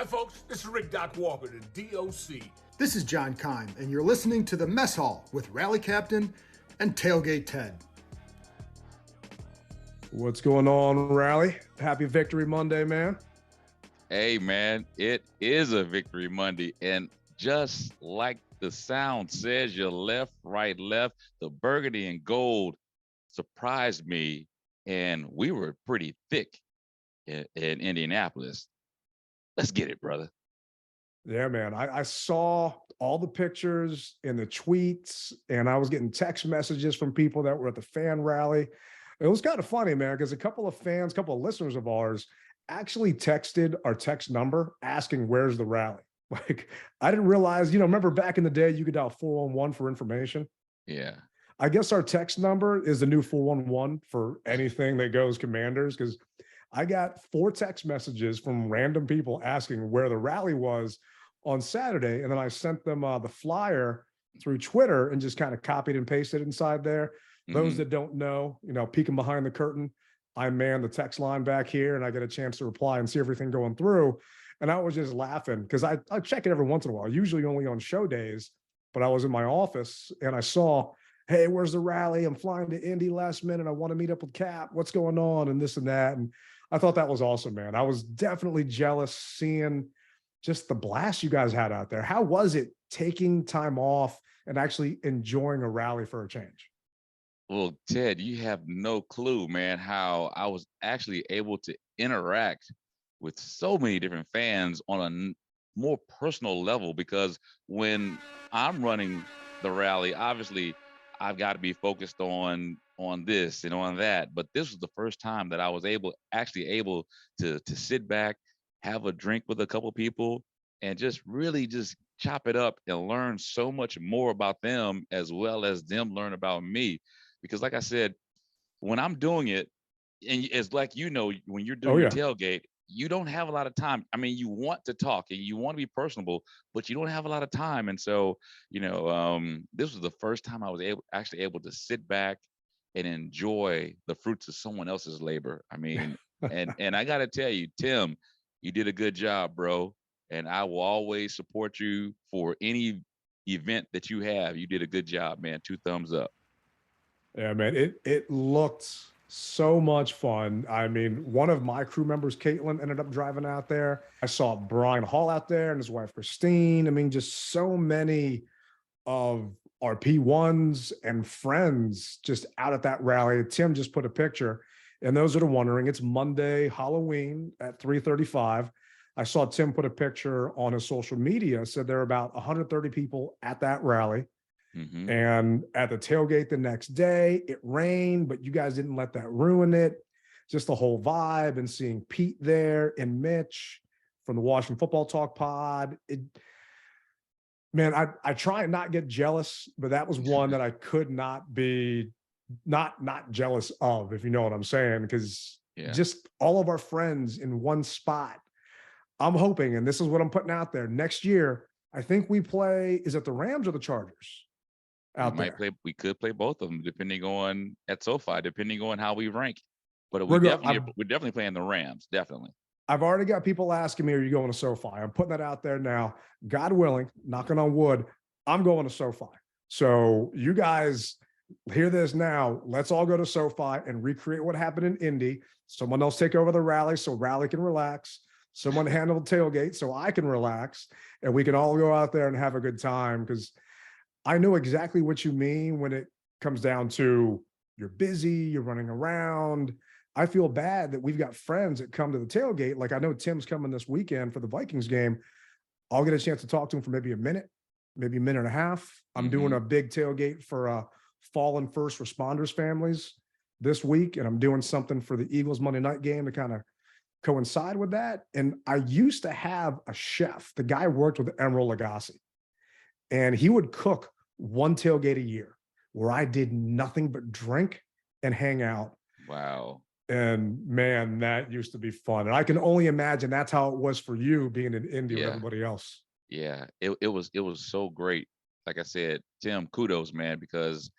Hi, folks. This is Rick Doc Walker, the DOC. This is John Kime, and you're listening to The Mess Hall with Rally Captain and Tailgate Ted. What's going on, Rally? Happy Victory Monday, man. Hey, man, it is a Victory Monday. And just like the sound says, your left, right, left, the burgundy and gold surprised me. And we were pretty thick in Indianapolis. Let's get it, brother. Yeah, man. I saw all the pictures and the tweets, and I was getting text messages from people that were at the fan rally. It was kind of funny, man, because a couple of listeners of ours actually texted our text number asking, where's the rally? Like, I didn't realize, remember back in the day, you could dial 411 for information. Yeah. I guess our text number is the new 411 for anything that goes Commanders, because I got 4 text messages from random people asking where the rally was on Saturday. And then I sent them the flyer through Twitter and just kind of copied and pasted inside there. Those that don't know, peeking behind the curtain, I man the text line back here and I get a chance to reply and see everything going through. And I was just laughing because I check it every once in a while, usually only on show days, but I was in my office and I saw, hey, where's the rally? I'm flying to Indy last minute. I want to meet up with Cap. What's going on? And this and that. And I thought that was awesome, man. I was definitely jealous seeing just the blast you guys had out there. How was it taking time off and actually enjoying a rally for a change? Well, Ted, you have no clue, man, how I was actually able to interact with so many different fans on a more personal level, because when I'm running the rally, obviously I've got to be focused on this and on that. But this was the first time that I was able to sit back, have a drink with a couple people, and just really just chop it up and learn so much more about them as well as them learn about me. Because like I said, when I'm doing it, and it's like, when you're doing your tailgate, you don't have a lot of time. I mean, you want to talk and you want to be personable, but you don't have a lot of time. And so, this was the first time I was able to sit back and enjoy the fruits of someone else's labor. I mean, and I got to tell you, Tim, you did a good job, bro. And I will always support you for any event that you have. You did a good job, man. 2 thumbs up. Yeah, man, it looked so much fun. I mean, one of my crew members, Caitlin, ended up driving out there. I saw Brian Hall out there and his wife, Christine. I mean, just so many of our P1s and friends just out at that rally. Tim just put a picture, and those that are wondering, it's Monday, Halloween at 3:35. I saw Tim put a picture on his social media, said there are about 130 people at that rally. Mm-hmm. And at the tailgate the next day, it rained, but you guys didn't let that ruin it. Just the whole vibe, and seeing Pete there and Mitch from the Washington Football Talk pod. Man, I try and not get jealous, but that was one that I could not be not jealous of, if you know what I'm saying, because just all of our friends in one spot. I'm hoping, and this is what I'm putting out there, next year, I think we play, is it the Rams or the Chargers? We could play both of them depending on how we rank. But we're definitely playing the Rams, definitely. I've already got people asking me, are you going to SoFi? I'm putting that out there now. God willing, knocking on wood, I'm going to SoFi. So you guys hear this now. Let's all go to SoFi and recreate what happened in Indy. Someone else take over the rally so Rally can relax. Someone handle the tailgate so I can relax, and we can all go out there and have a good time, because I know exactly what you mean when it comes down to you're busy, you're running around. I feel bad that we've got friends that come to the tailgate. Like, I know Tim's coming this weekend for the Vikings game. I'll get a chance to talk to him for maybe a minute, maybe a minute and a half. I'm doing a big tailgate for fallen first responders families this week, and I'm doing something for the Eagles Monday night game to kind of coincide with that. And I used to have a chef. The guy worked with Emeril Lagasse, and he would cook one tailgate a year where I did nothing but drink and hang out. Wow. And man, that used to be fun. And I can only imagine that's how it was for you being in Indy with everybody else. Yeah, it was so great. Like I said, Tim, kudos, man, because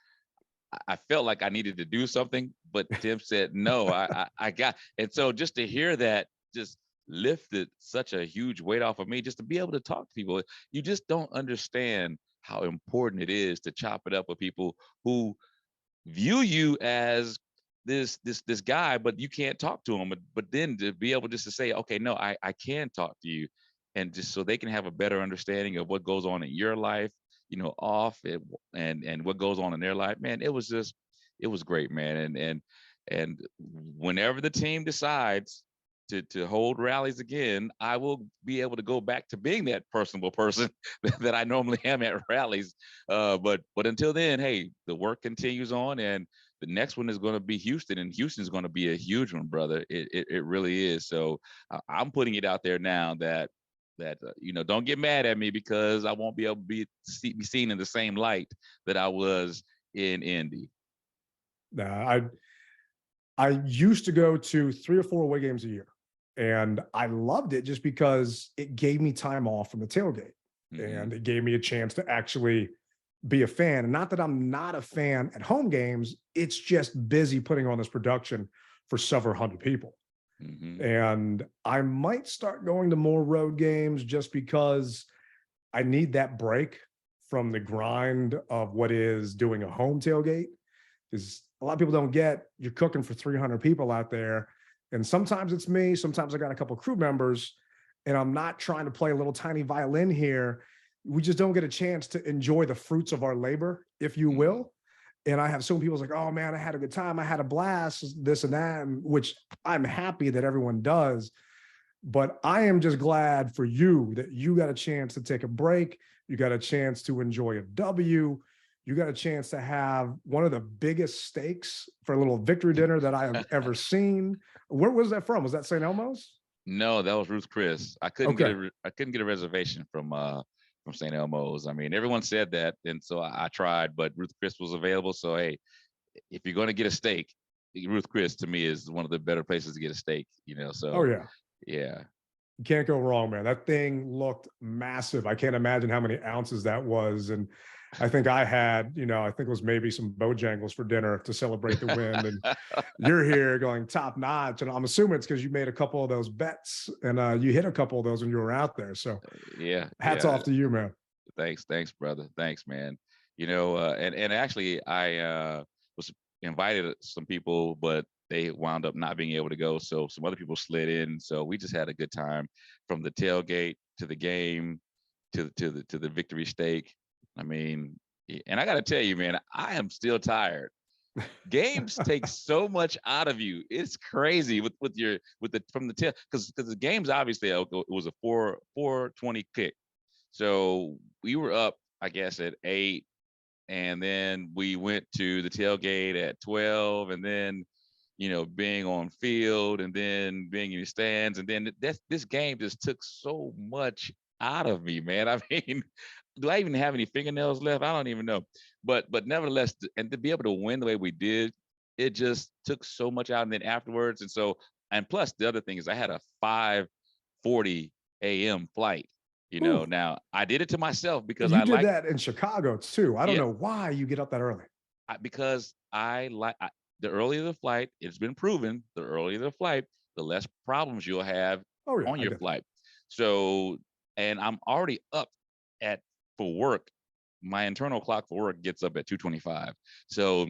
I felt like I needed to do something, but Tim said, no, I got. And so just to hear that, just lifted such a huge weight off of me just to be able to talk to people. You just don't understand how important it is to chop it up with people who view you as this guy, but you can't talk to him. But then to be able just to say, okay, no, I can talk to you, and just so they can have a better understanding of what goes on in your life, off it, and what goes on in their life, man. It was great, man. And whenever the team decides to hold rallies again, I will be able to go back to being that personable person that I normally am at rallies. But until then, hey, the work continues on, and the next one is going to be Houston, and Houston's going to be a huge one, brother. It really is. So I'm putting it out there now that don't get mad at me because I won't be able to be seen in the same light that I was in Indy. Nah, I used to go to 3 or 4 away games a year, and I loved it just because it gave me time off from the tailgate, and it gave me a chance to actually be a fan. And not that I'm not a fan at home games, it's just busy putting on this production for several hundred people. And I might start going to more road games just because I need that break from the grind of what is doing a home tailgate. Because a lot of people don't get, you're cooking for 300 people out there. And sometimes it's me, sometimes I got a couple of crew members, and I'm not trying to play a little tiny violin here. We just don't get a chance to enjoy the fruits of our labor, if you will. And I have so many people like, oh man, I had a good time. I had a blast, this and that, which I'm happy that everyone does. But I am just glad for you that you got a chance to take a break. You got a chance to enjoy a W. You got a chance to have one of the biggest steaks for a little victory dinner that I have ever seen. Where was that from? Was that St. Elmo's? No, that was Ruth Chris. I couldn't get a reservation from St. Elmo's. I mean, everyone said that, and so I tried, but Ruth Chris was available. So hey, if you're going to get a steak, Ruth Chris to me is one of the better places to get a steak. So oh yeah, yeah. You can't go wrong, man. That thing looked massive. I can't imagine how many ounces that was. And I think I had, I think it was maybe some Bojangles for dinner to celebrate the win. And you're here going top notch. And I'm assuming it's because you made a couple of those bets and you hit a couple of those when you were out there. So yeah, hats off to you, man. Thanks, brother. Thanks, man. And actually I was invited some people, but they wound up not being able to go. So some other people slid in. So we just had a good time from the tailgate to the game to the victory steak. I mean, and I got to tell you, man, I am still tired. Games take so much out of you. It's crazy with the from the tail, because the games obviously it was a 4:20 kick. So we were up, I guess, at 8, and then we went to the tailgate at 12, and then being on field, and then being in the stands, and then this game just took so much out of me, man. I mean, do I even have any fingernails left? I don't even know. But nevertheless, and to be able to win the way we did, it just took so much out. And then afterwards, and plus the other thing is I had a 5:40 a.m. flight. Ooh. Now I did it to myself because you did that in Chicago too. I don't know why you get up that early. Because the earlier the flight, it's been proven, the earlier the flight, the less problems you'll have on your flight. So, and I'm already up for work. My internal clock for work gets up at 2:25. So,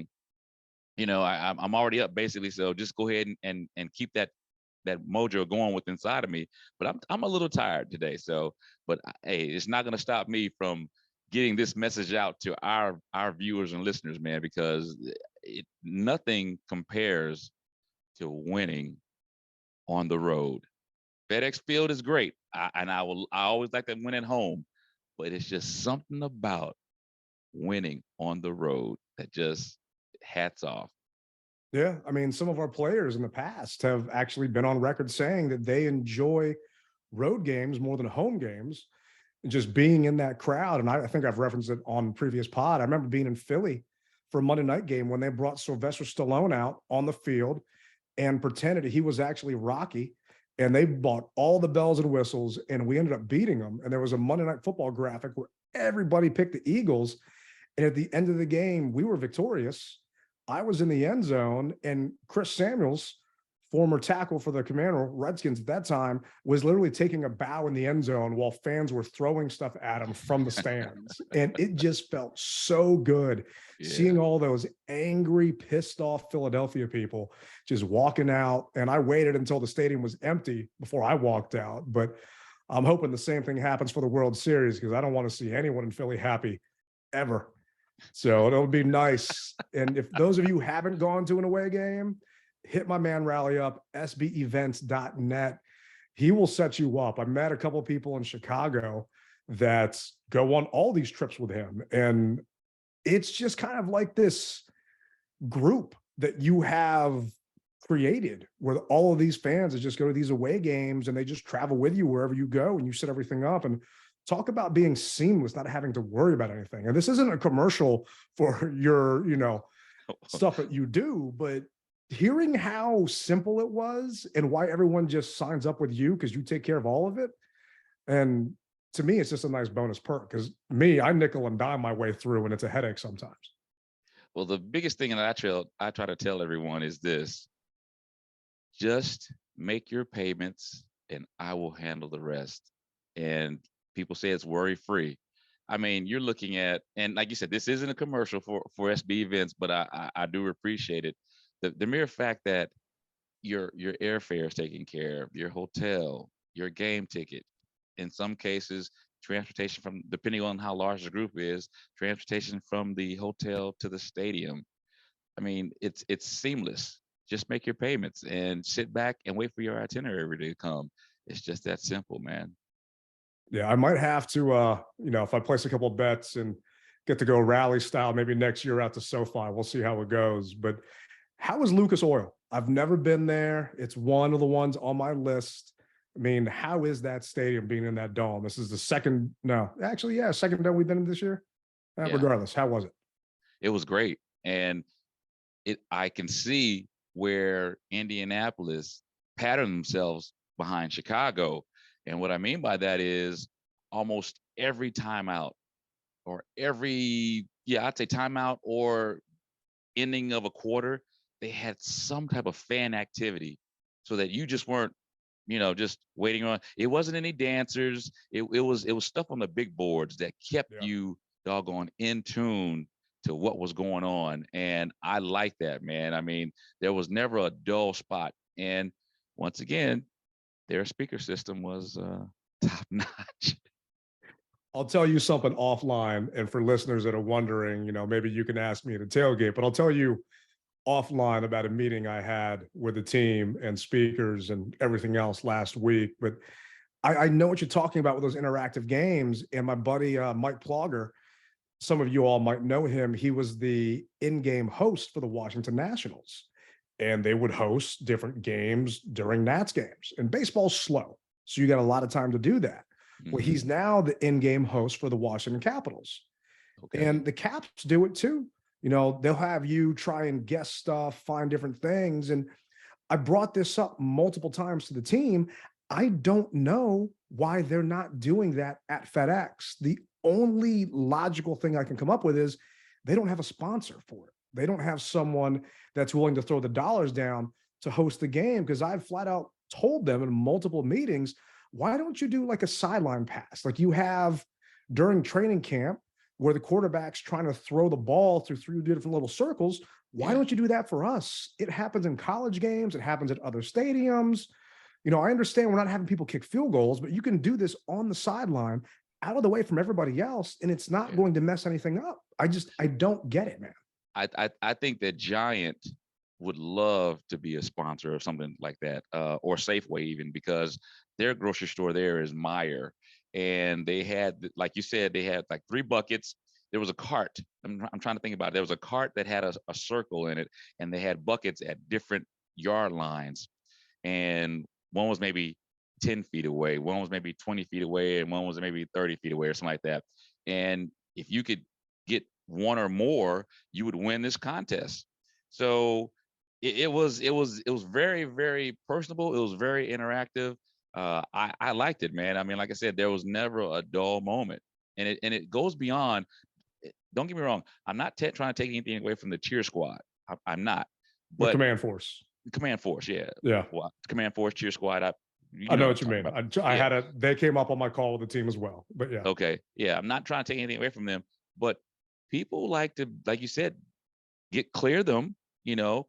I'm already up basically. So just go ahead and keep that mojo going with inside of me. But I'm a little tired today. So, but hey, it's not going to stop me from getting this message out to our viewers and listeners, man, because nothing compares to winning on the road. FedEx Field is great, I always like to win at home, but it's just something about winning on the road that just hats off. Yeah, I mean, some of our players in the past have actually been on record saying that they enjoy road games more than home games, and just being in that crowd. And I think I've referenced it on previous pod. I remember being in Philly for a Monday night game when they brought Sylvester Stallone out on the field and pretended he was actually Rocky. And they bought all the bells and whistles, and we ended up beating them. And there was a Monday Night Football graphic where everybody picked the Eagles. And at the end of the game, we were victorious. I was in the end zone, and Chris Samuels former tackle for the Commander Redskins at that time, was literally taking a bow in the end zone while fans were throwing stuff at him from the stands. And it just felt so good seeing all those angry, pissed off Philadelphia people just walking out. And I waited until the stadium was empty before I walked out. But I'm hoping the same thing happens for the World Series, because I don't want to see anyone in Philly happy ever. So it'll be nice. And if those of you who haven't gone to an away game, hit my man Rally up, sbevents.net. He will set you up. I met a couple of people in Chicago that go on all these trips with him. And it's just kind of like this group that you have created where all of these fans that just go to these away games and they just travel with you wherever you go, and you set everything up. And talk about being seamless, not having to worry about anything. And this isn't a commercial for your, stuff that you do, but hearing how simple it was and why everyone just signs up with you because you take care of all of it. And to me, it's just a nice bonus perk, because I nickel and dime my way through, and it's a headache sometimes. Well, the biggest thing that I try to tell everyone is this: just make your payments and I will handle the rest. And people say it's worry free. I mean, you're looking at, and like you said, this isn't a commercial for SB Events, but I do appreciate it. The mere fact that your airfare is taken care of, your hotel, your game ticket, in some cases, transportation from, depending on how large the group is, transportation from the hotel to the stadium. I mean, it's seamless. Just make your payments and sit back and wait for your itinerary to come. It's just that simple, man. Yeah, I might have to, if I place a couple of bets and get to go rally style, maybe next year out to SoFi. We'll see how it goes. But how is Lucas Oil? I've never been there. It's one of the ones on my list. I mean, how is that stadium being in that dome? This is the second dome we've been in this year. Yeah. Regardless, how was it? It was great. And I can see where Indianapolis patterned themselves behind Chicago. And what I mean by that is almost every timeout or I'd say timeout or ending of a quarter, they had some type of fan activity so that you just weren't, just waiting on. It wasn't any dancers. It was stuff on the big boards that kept you doggone in tune to what was going on. And I like that, man. I mean, there was never a dull spot. And once again, their speaker system was top notch. I'll tell you something offline. And for listeners that are wondering, maybe you can ask me at a tailgate, but I'll tell you offline about a meeting I had with the team and speakers and everything else last week. But I know what you're talking about with those interactive games. And my buddy, Mike Plogger, some of you all might know him. He was the in-game host for the Washington Nationals, and they would host different games during Nats games. And baseball's slow, so you got a lot of time to do that. Mm-hmm. Well, he's now the in-game host for the Washington Capitals. Okay. And the Caps do it too. They'll have you try and guess stuff, find different things. And I brought this up multiple times to the team. I don't know why they're not doing that at FedEx. The only logical thing I can come up with is they don't have a sponsor for it. They don't have someone that's willing to throw the dollars down to host the game, because I've flat out told them in multiple meetings, why don't you do like a sideline pass like you have during training camp where the quarterback's trying to throw the ball through 3 different little circles? Why don't you do that for us? It happens in college games. It happens at other stadiums. I understand we're not having people kick field goals, but you can do this on the sideline out of the way from everybody else, and it's not going to mess anything up. I don't get it, man. I think that Giant would love to be a sponsor of something like that, or Safeway even, because their grocery store there is Meyer. And they had, like you said, they had like 3 buckets. There was a cart. I'm trying to think about it. There was a cart that had a circle in it, and they had buckets at different yard lines. And one was maybe 10 feet away, one was maybe 20 feet away, and one was maybe 30 feet away or something like that. And if you could get one or more, you would win this contest. So it was very, very personable. It was very interactive. I liked it, man. I mean, like I said, there was never a dull moment, and it goes beyond. Don't get me wrong. I'm not trying to take anything away from the cheer squad. I'm not. But the command force. Command Force, yeah. Yeah. Command Force, cheer squad. I know what I'm you mean. I yeah. had they came up on my call with the team as well, but yeah. Okay. Yeah. I'm not trying to take anything away from them, but people like to, like you said, clear them,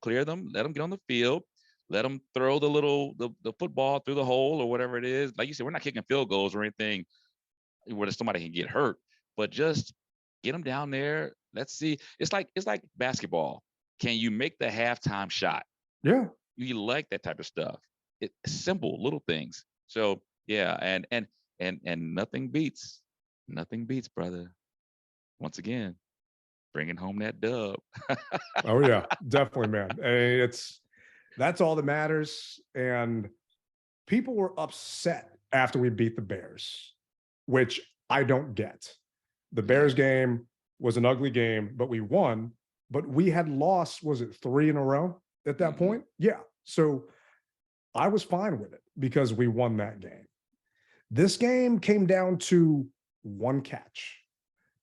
clear them, let them get on the field, let them throw the football through the hole or whatever it is. Like you said, we're not kicking field goals or anything where somebody can get hurt, but just get them down there. Let's see. It's like basketball. Can you make the halftime shot? Yeah. You like that type of stuff. It's simple little things. So yeah, and nothing beats, brother. Once again, bringing home that dub. Oh yeah, definitely, man. And that's all that matters. And people were upset after we beat the Bears, which I don't get. The Bears game was an ugly game, but we won. But we had lost, was it 3 in a row at that point? Yeah. So I was fine with it because we won that game. This game came down to one catch.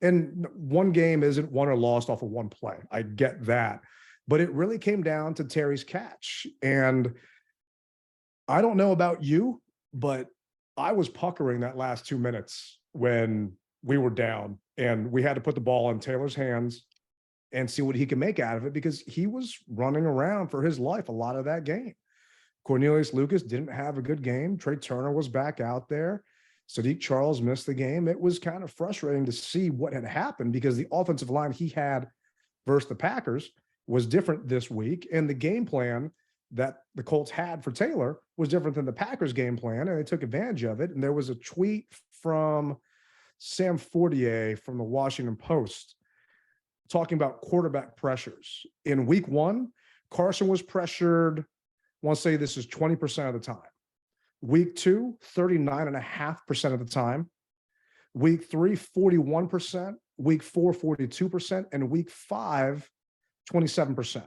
And one game isn't won or lost off of one play. I get that. But it really came down to Terry's catch. And I don't know about you, but I was puckering that last 2 minutes when we were down and we had to put the ball in Taylor's hands and see what he can make out of it because he was running around for his life a lot of that game. Cornelius Lucas didn't have a good game. Trey Turner was back out there. Sadiq Charles missed the game. It was kind of frustrating to see what had happened because the offensive line he had versus the Packers was different this week. And the game plan that the Colts had for Taylor was different than the Packers game plan. And they took advantage of it. And there was a tweet from Sam Fortier from the Washington Post talking about quarterback pressures. In week 1, Carson was pressured, I want to say this is 20% of the time. Week 2, 39.5% of the time. Week 3, 41%. Week 4, 42%. And week 5, 27%.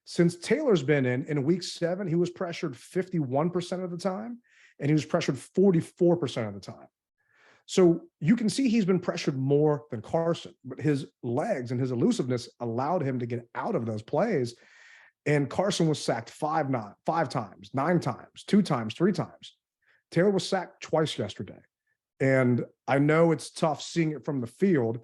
Since Taylor's been in week 7, he was pressured 51% of the time, and he was pressured 44% of the time. So you can see he's been pressured more than Carson, but his legs and his elusiveness allowed him to get out of those plays. And Carson was sacked 5 times, 9 times, 2 times, 3 times. Taylor was sacked twice yesterday. And I know it's tough seeing it from the field.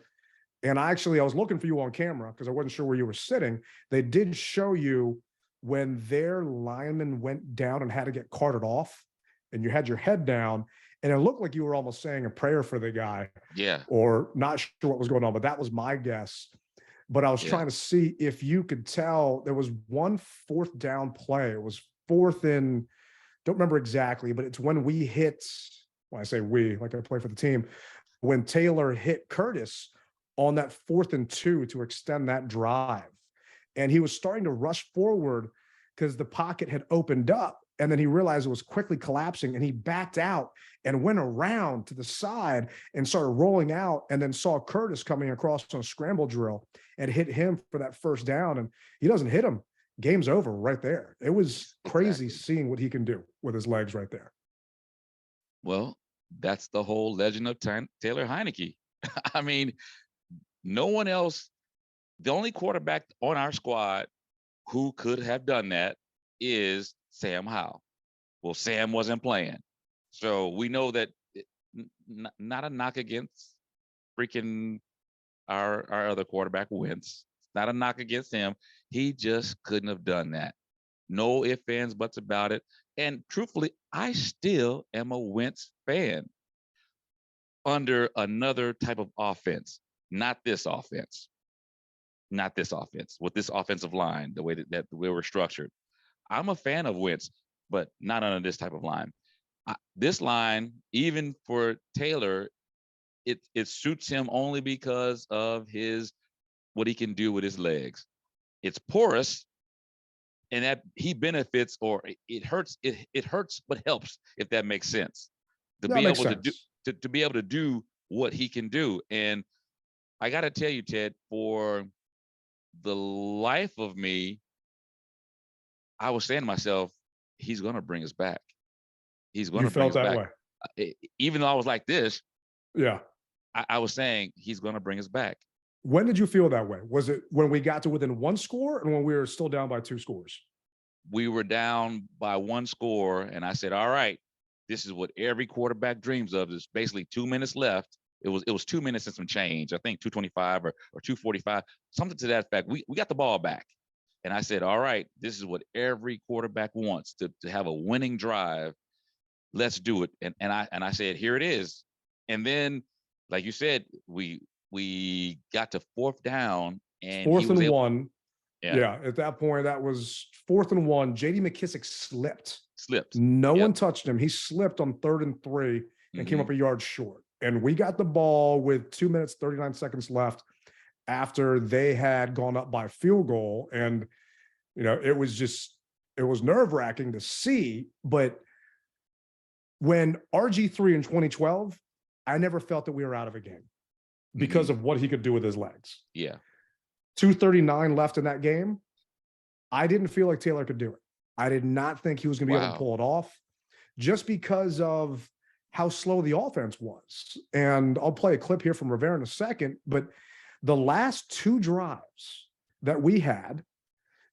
And I was looking for you on camera because I wasn't sure where you were sitting. They did show you when their lineman went down and had to get carted off, and you had your head down, and it looked like you were almost saying a prayer for the guy. Yeah. Or not sure what was going on, but that was my guess. But I was trying to see if you could tell. There was one 4th down play. It was 4th and don't remember exactly, but it's when we hit, when I say we, like I play for the team, when Taylor hit Curtis on that 4th and 2 to extend that drive. And he was starting to rush forward because the pocket had opened up. And then he realized it was quickly collapsing and he backed out and went around to the side and started rolling out, and then saw Curtis coming across on a scramble drill and hit him for that 1st down. And he doesn't hit him. Game's over right there. It was crazy seeing what he can do with his legs right there. Well, that's the whole legend of Taylor Heineke. I mean, no one else, the only quarterback on our squad who could have done that is Sam Howell. Well, Sam wasn't playing. So we know that not a knock against freaking our other quarterback, Wentz. Not a knock against him. He just couldn't have done that. No ifs, ands, buts about it. And truthfully, I still am a Wentz fan under another type of offense, not this offense. Not this offense, with this offensive line, the way that we were structured. I'm a fan of Wentz, but not under this type of line. This line, even for Taylor, it suits him only because of what he can do with his legs. It's porous, and that he benefits, or it hurts. It hurts, but helps, if that makes sense. To be able to do what he can do. And I got to tell you, Ted, for the life of me, I was saying to myself, he's going to bring us back. He's going to bring us back. You felt that way? Even though I was like this, yeah, I was saying he's going to bring us back. When did you feel that way? Was it when we got to within 1 score and when we were still down by 2 scores? we were down by 1 score, and I said, all right, this is what every quarterback dreams of. There's basically 2 minutes left. It was 2 minutes and some change. I think 2:25 or 2:45, something to that effect. We got the ball back. And I said, all right, this is what every quarterback wants, to have a winning drive. Let's do it. And I said, here it is. And then, like you said, we got to 4th down, and he Fourth was and able, one. yeah, Yeah, at that point, that was 4th and 1. J.D. McKissick slipped. slipped. No Yep. one touched him. He slipped on 3rd and 3 and came Mhm. up a yard short. And we got the ball with 2 minutes, 39 seconds left after they had gone up by field goal. And, it was nerve-wracking to see. But when RG3 in 2012, I never felt that we were out of a game because of what he could do with his legs. Yeah. 2:39 left in that game. I didn't feel like Taylor could do it. I did not think he was going to be able to pull it off, just because of how slow the offense was. And I'll play a clip here from Rivera in a second, but the last 2 drives that we had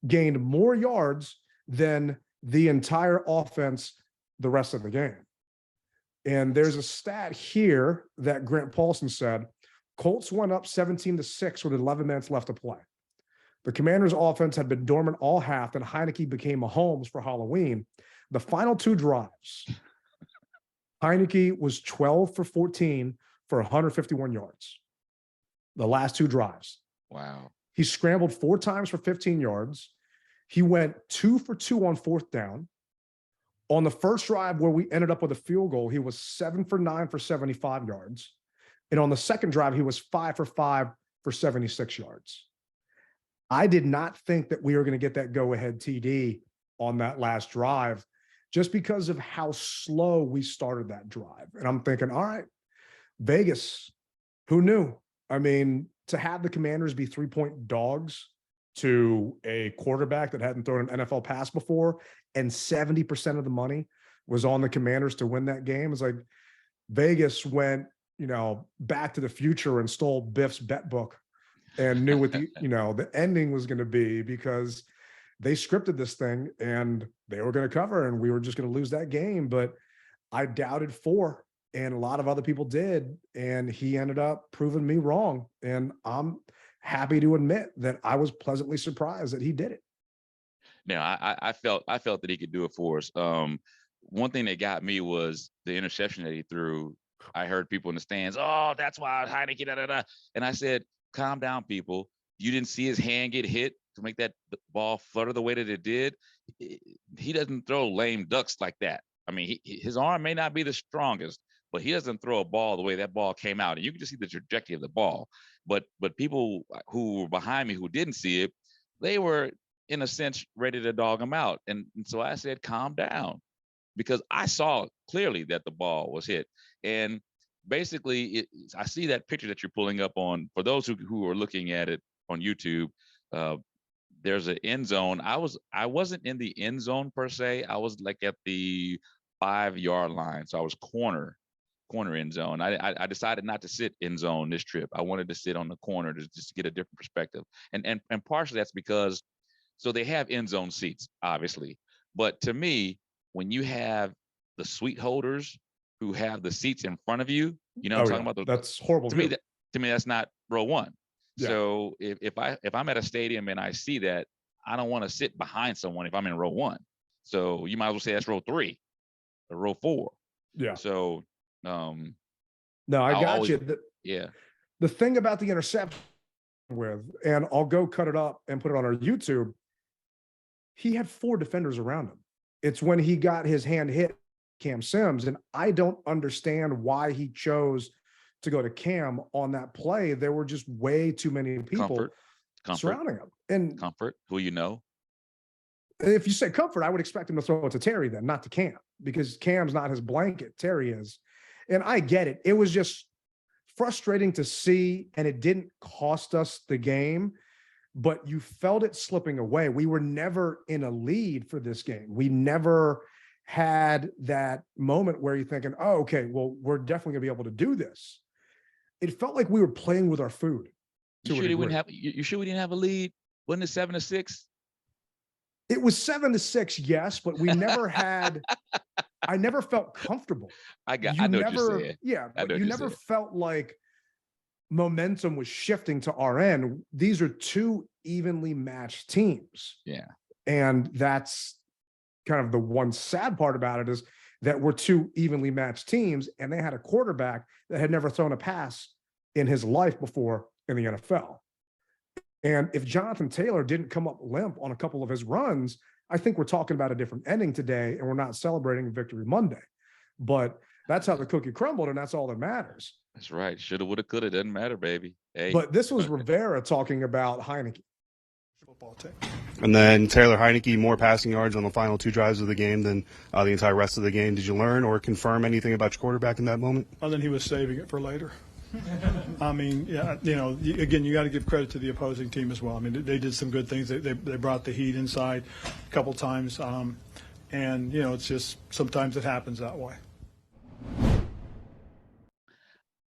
gained more yards than the entire offense the rest of the game. And there's a stat here that Grant Paulson said, Colts went up 17-6 with 11 minutes left to play. The Commanders' offense had been dormant all half, and Heineke became Mahomes for Halloween. The final 2 drives, Heineke was 12 for 14 for 151 yards. The last 2 drives. Wow. He scrambled 4 times for 15 yards. He went 2 for 2 on 4th down. On the first drive where we ended up with a field goal, he was 7 for 9 for 75 yards. And on the second drive, he was 5 for 5 for 76 yards. I did not think that we were going to get that go-ahead TD on that last drive, just because of how slow we started that drive. And I'm thinking, all right, Vegas, who knew? I mean, to have the Commanders be 3-point dogs to a quarterback that hadn't thrown an NFL pass before, and 70% of the money was on the Commanders to win that game. It's like Vegas went, Back to the Future and stole Biff's bet book and knew what the ending was going to be, because they scripted this thing and they were going to cover, and we were just going to lose that game. But I doubted 4, and a lot of other people did, and he ended up proving me wrong. And I'm happy to admit that I was pleasantly surprised that he did it. Now, I felt that he could do it for us. One thing that got me was the interception that he threw. I heard people in the stands, oh, that's why Heineke, da, da, da. And I said, calm down, people. You didn't see his hand get hit to make that ball flutter the way that it did. He doesn't throw lame ducks like that. I mean, his arm may not be the strongest, but he doesn't throw a ball the way that ball came out. And you can just see the trajectory of the ball. But people who were behind me who didn't see it, they were, in a sense, ready to dog him out. And so I said, calm down, because I saw clearly that the ball was hit. And basically, I see that picture that you're pulling up on, for those who are looking at it on YouTube, there's an end zone. I wasn't in the end zone per se. I was like at the 5-yard line. So I was corner end zone. I decided not to sit end zone this trip. I wanted to sit on the corner just to get a different perspective. And partially that's because, so they have end zone seats, obviously. But to me, when you have the suite holders who have the seats in front of you, what I'm talking about? That's horrible. To me, that's not row 1. Yeah. So if I'm at a stadium and I see that, I don't want to sit behind someone if I'm in row 1. So you might as well say that's row 3 or row 4. Yeah. So no, I got you. Yeah. The thing about the interception and I'll go cut it up and put it on our YouTube, he had 4 defenders around him. It's when he got his hand hit, Cam Sims, and I don't understand why he chose to go to Cam on that play. There were just way too many people Comfort. surrounding him. And Comfort, who if you say comfort, I would expect him to throw it to Terry then, not to Cam, because Cam's not his blanket. Terry is. And I get it. It was just frustrating to see, and it didn't cost us the game, but you felt it slipping away. We were never in a lead for this game. We never had that moment where you're thinking, oh, okay, well, we're definitely gonna be able to do this. It felt like we were playing with our food. You sure we didn't have a lead? Wasn't it 7-6? It was 7-6, yes, but we never had. I never felt comfortable. I know what you're saying. Yeah, I but know you what you're never saying. felt like momentum was shifting to our end. These are two evenly matched teams. Yeah. And that's kind of the one sad part about it, is that we're two evenly matched teams, and they had a quarterback that had never thrown a pass in his life before in the NFL. And if Jonathan Taylor didn't come up limp on a couple of his runs, I think we're talking about a different ending today, and we're not celebrating Victory Monday. But that's how the cookie crumbled, and that's all that matters. That's right. Shoulda, woulda, coulda. Doesn't matter, baby. Hey. But this was Rivera talking about Heineke. Football team. And then Taylor Heineke, more passing yards on the final 2 drives of the game than the entire rest of the game. Did you learn or confirm anything about your quarterback in that moment? Other than he was saving it for later. I mean, yeah, again, you got to give credit to the opposing team as well. I mean, they did some good things. They brought the heat inside a couple times, and it's just sometimes it happens that way.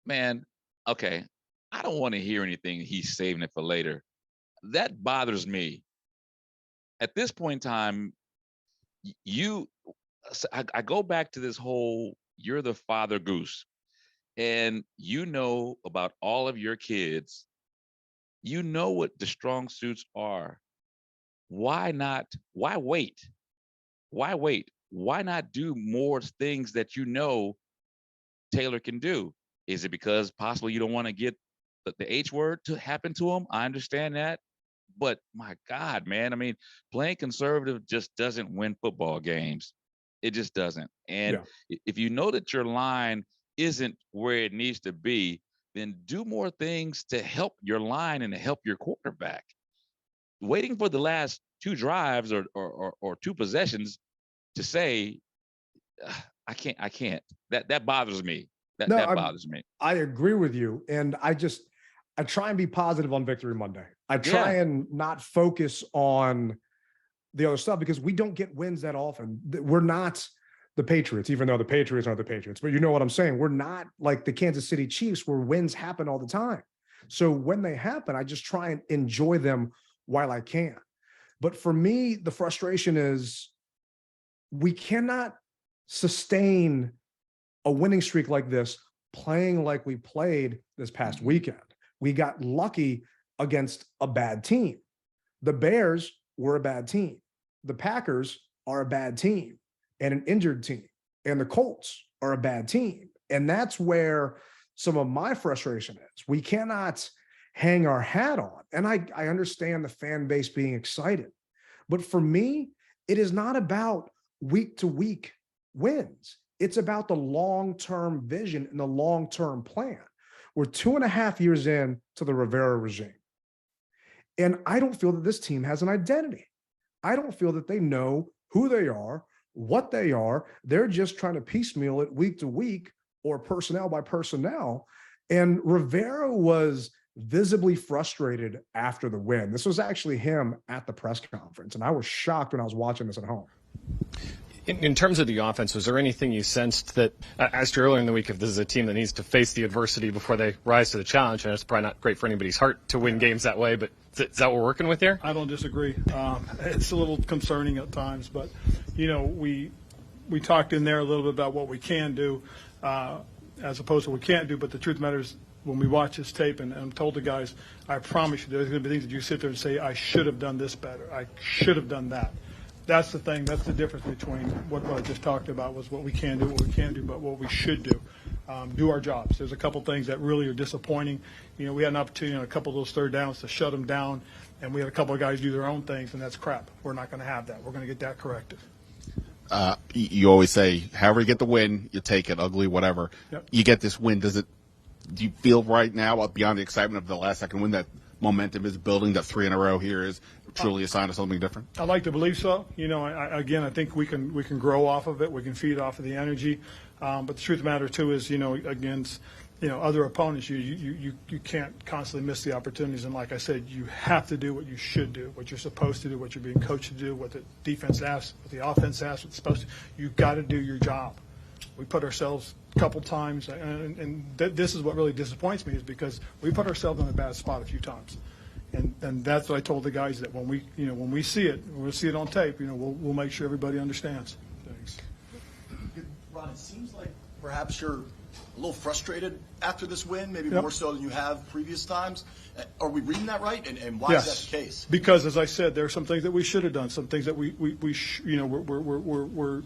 Man, okay, I don't want to hear anything. He's saving it for later. That bothers me. At this point in time, I go back to this whole "you're the father goose." And you know about all of your kids. You know what the strong suits are. Why not? Why wait? Why wait? Why not do more things that you know Taylor can do? Is it because possibly you don't want to get the H word to happen to him? I understand that. But my God, man, I mean, playing conservative just doesn't win football games. It just doesn't. And if you know that your line isn't where it needs to be, then do more things to help your line and to help your quarterback. Waiting for the last 2 drives or 2 possessions to say, I can't. That bothers me. That bothers me. I agree with you. And I try and be positive on Victory Monday. I try and not focus on the other stuff, because we don't get wins that often. We're not the Patriots, even though the Patriots are the Patriots. But you know what I'm saying? We're not like the Kansas City Chiefs, where wins happen all the time. So when they happen, I just try and enjoy them while I can. But for me, the frustration is we cannot sustain a winning streak like this playing like we played this past weekend. We got lucky against a bad team. The Bears were a bad team. The Packers are a bad team and an injured team. And the Colts are a bad team. And that's where some of my frustration is. We cannot hang our hat on. And I understand the fan base being excited. But for me, it is not about week-to-week wins. It's about the long-term vision and the long-term plan. We're 2.5 years in to the Rivera regime. And I don't feel that this team has an identity. I don't feel that they know who they are, what they are. They're just trying to piecemeal it week to week or personnel by personnel. And Rivera was visibly frustrated after the win. This was actually him at the press conference. And I was shocked when I was watching this at home. In terms of the offense, was there anything you sensed that, I asked you earlier in the week if this is a team that needs to face the adversity before they rise to the challenge, and it's probably not great for anybody's heart to win games that way, but is that what we're working with here? I don't disagree. It's a little concerning at times, but, we talked in there a little bit about what we can do as opposed to what we can't do, but the truth matters when we watch this tape, and I'm told the guys, I promise you there's going to be things that you sit there and say, I should have done this better. I should have done that. That's the thing. That's the difference between what I just talked about was what we can do, what we can't do, but what we should do. Do our jobs. There's a couple things that really are disappointing. We had an opportunity on a couple of those third downs to shut them down, and we had a couple of guys do their own things, and that's crap. We're not going to have that. We're going to get that corrected. You always say, however you get the win, you take it, ugly, whatever. Yep. You get this win. Do you feel right now, beyond the excitement of the last second win, that momentum is building, that 3 in a row here is truly a sign of something different? I like to believe so. I think we can grow off of it. We can feed off of the energy. But the truth of the matter too is, against other opponents, you can't constantly miss the opportunities. And like I said, you have to do what you should do, what you're supposed to do, what you're being coached to do, what the defense asks, what the offense asks, what's supposed to. You've got to do your job. We put ourselves a couple times, and this is what really disappoints me, is because we put ourselves in a bad spot a few times. And that's what I told the guys, that when we see it, we'll see it on tape, we'll make sure everybody understands. Thanks. Ron, it seems like perhaps you're a little frustrated after this win, maybe Yep. more so than you have previous times. Are we reading that right? And why Yes. is that the case? Because, as I said, there are some things that we should have done, some things that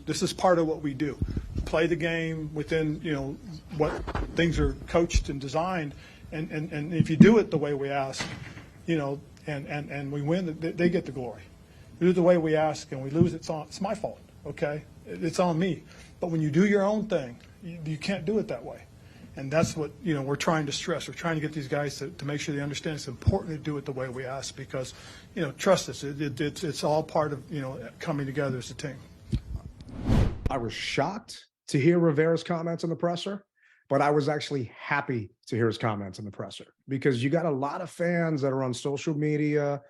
this is part of what we do. Play the game within, what things are coached and designed. And if you do it the way we ask, and we win, they get the glory. Do it the way we ask and we lose, it's my fault, okay? It's on me. But when you do your own thing, you can't do it that way. And that's what, we're trying to stress. We're trying to get these guys to make sure they understand it's important to do it the way we ask because, trust us, it's all part of, coming together as a team. I was shocked to hear Rivera's comments in the presser, but I was actually happy to hear his comments in the presser because you got a lot of fans that are on social media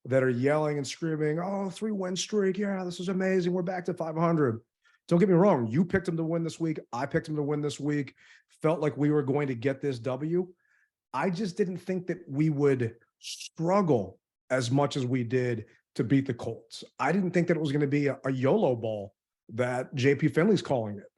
that are yelling and screaming, oh, 3-win streak. Yeah, this is amazing. We're back to 500. Don't get me wrong. You picked him to win this week. I picked him to win this week. Felt like we were going to get this W. I just didn't think that we would struggle as much as we did to beat the Colts. I didn't think that it was going to be a Yolo ball that JP Finley's calling it,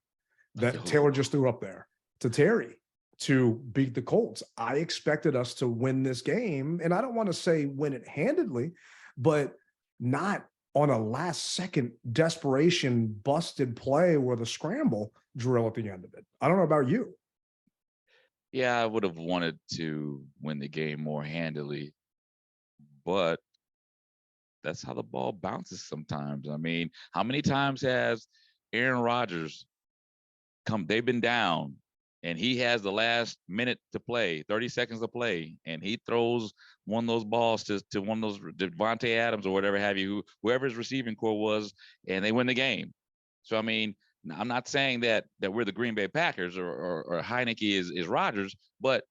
that Taylor just threw up there to Terry to beat the Colts. I expected us to win this game, and I don't want to say win it handedly, but not on a last-second desperation busted play with a scramble drill at the end of it. I don't know about you. Yeah, I would have wanted to win the game more handily, but that's how the ball bounces sometimes. I mean, how many times has Aaron Rodgers they've been down and he has the last minute to play, 30 seconds to play, and he throws one of those balls to one of those Devontae Adams or whatever have you, whoever his receiving core was, and they win the game. So, I mean, I'm not saying that we're the Green Bay Packers or Heineke is Rodgers, but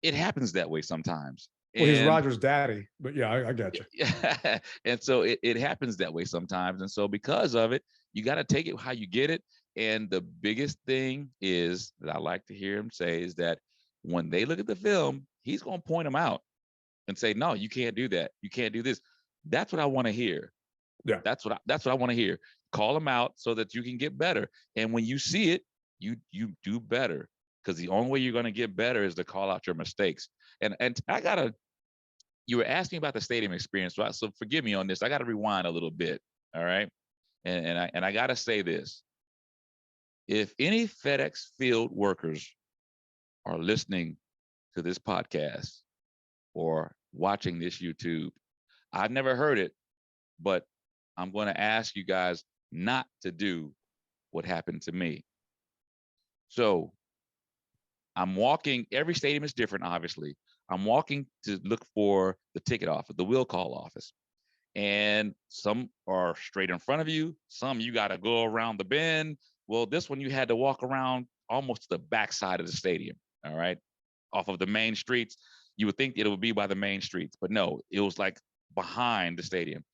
it happens that way sometimes. Well, he's Rodgers' daddy, but yeah, I got you. Yeah. And so it happens that way sometimes. And so because of it, you got to take it how you get it. And the biggest thing is that I like to hear him say is that when they look at the film, he's going to point them out and say, no, you can't do that. You can't do this. That's what I want to hear. Yeah. That's what I want to hear. Call them out so that you can get better. And when you see it, you do better, because the only way you're going to get better is to call out your mistakes. And you were asking about the stadium experience, right? So forgive me on this. I got to rewind a little bit. All right. And I got to say this. If any FedEx field workers are listening to this podcast or watching this YouTube, I've never heard it, but I'm going to ask you guys not to do what happened to me. So I'm walking, every stadium is different, obviously. I'm walking to look for the ticket office, the will call office. And some are straight in front of you. Some you got to go around the bend. Well, this one you had to walk around almost to the backside of the stadium, all right, off of the main streets. You would think it would be by the main streets, but no, it was like behind the stadium.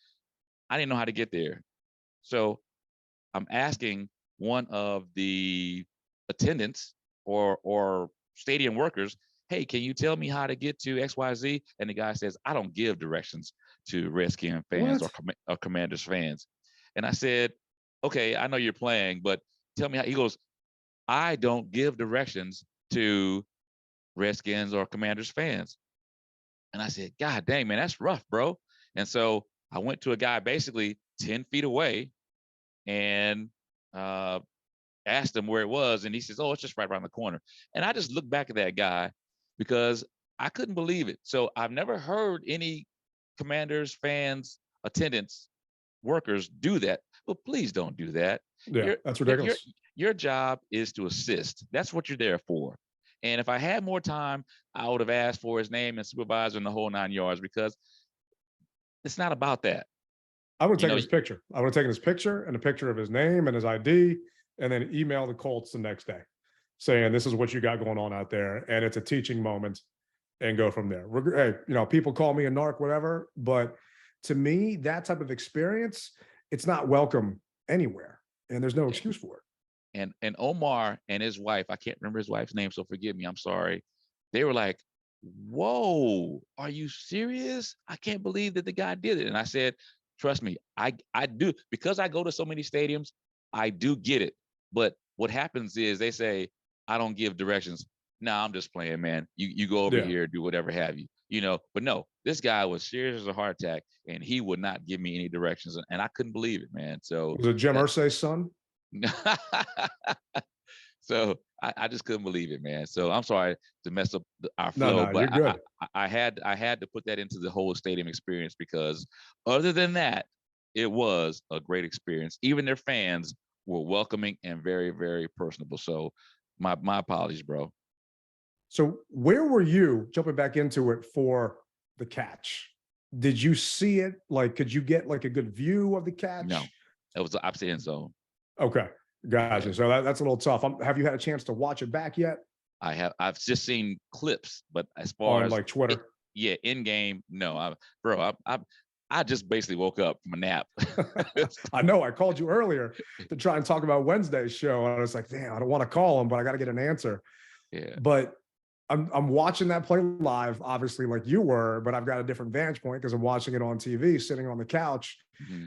I didn't know how to get there. So I'm asking one of the attendants or stadium workers, hey, can you tell me how to get to XYZ? And the guy says, I don't give directions to Redskin fans or Commanders fans. And I said, okay, I know you're playing, but tell me how. He goes, I don't give directions to Redskins or Commanders fans. And I said, God dang, man, that's rough, bro. And so I went to a guy basically 10 feet away and asked him where it was. And he says, oh, it's just right around the corner. And I just looked back at that guy because I couldn't believe it. So I've never heard any Commanders fans, attendants, workers do that. But please don't do that. Yeah, that's ridiculous. Your job is to assist. That's what you're there for. And if I had more time, I would have asked for his name and supervisor and the whole 9 yards, because it's not about that. I would have taken his picture. I would have taken his picture and a picture of his name and his ID, and then email the Colts the next day saying, this is what you got going on out there. And it's a teaching moment, and go from there. Hey, people call me a narc, whatever, but to me, that type of experience, it's not welcome anywhere. And there's no excuse for it. And Omar and his wife, I can't remember his wife's name, so forgive me, I'm sorry. They were like, whoa, are you serious? I can't believe that the guy did it. And I said, trust me, I do, because I go to so many stadiums, I do get it. But what happens is they say, I don't give directions. Nah, I'm just playing, man. You go over Yeah. here, do whatever have you, but no, this guy was serious as a heart attack and he would not give me any directions. And I couldn't believe it, man. So Was it Jim Irsay's son? So I just couldn't believe it, man. So I'm sorry to mess up our No, flow, no, but you're good. I had to put that into the whole stadium experience, because other than that, it was a great experience. Even their fans were welcoming and very, very personable. So my apologies, bro. So where were you, jumping back into it, for the catch? Did you see it? Like, could you get like a good view of the catch? No, it was the opposite end zone. Okay, gotcha. Yeah. So that's a little tough. Have you had a chance to watch it back yet I've just seen clips, but as far on as like Twitter? yeah, in game, no. I just basically woke up from a nap. I know I called you earlier to try and talk about Wednesday's show, and I was like, damn, I don't want to call him, but I got to get an answer. Yeah. But I'm watching that play live, obviously, like you were, but I've got a different vantage point because I'm watching it on TV, sitting on the couch,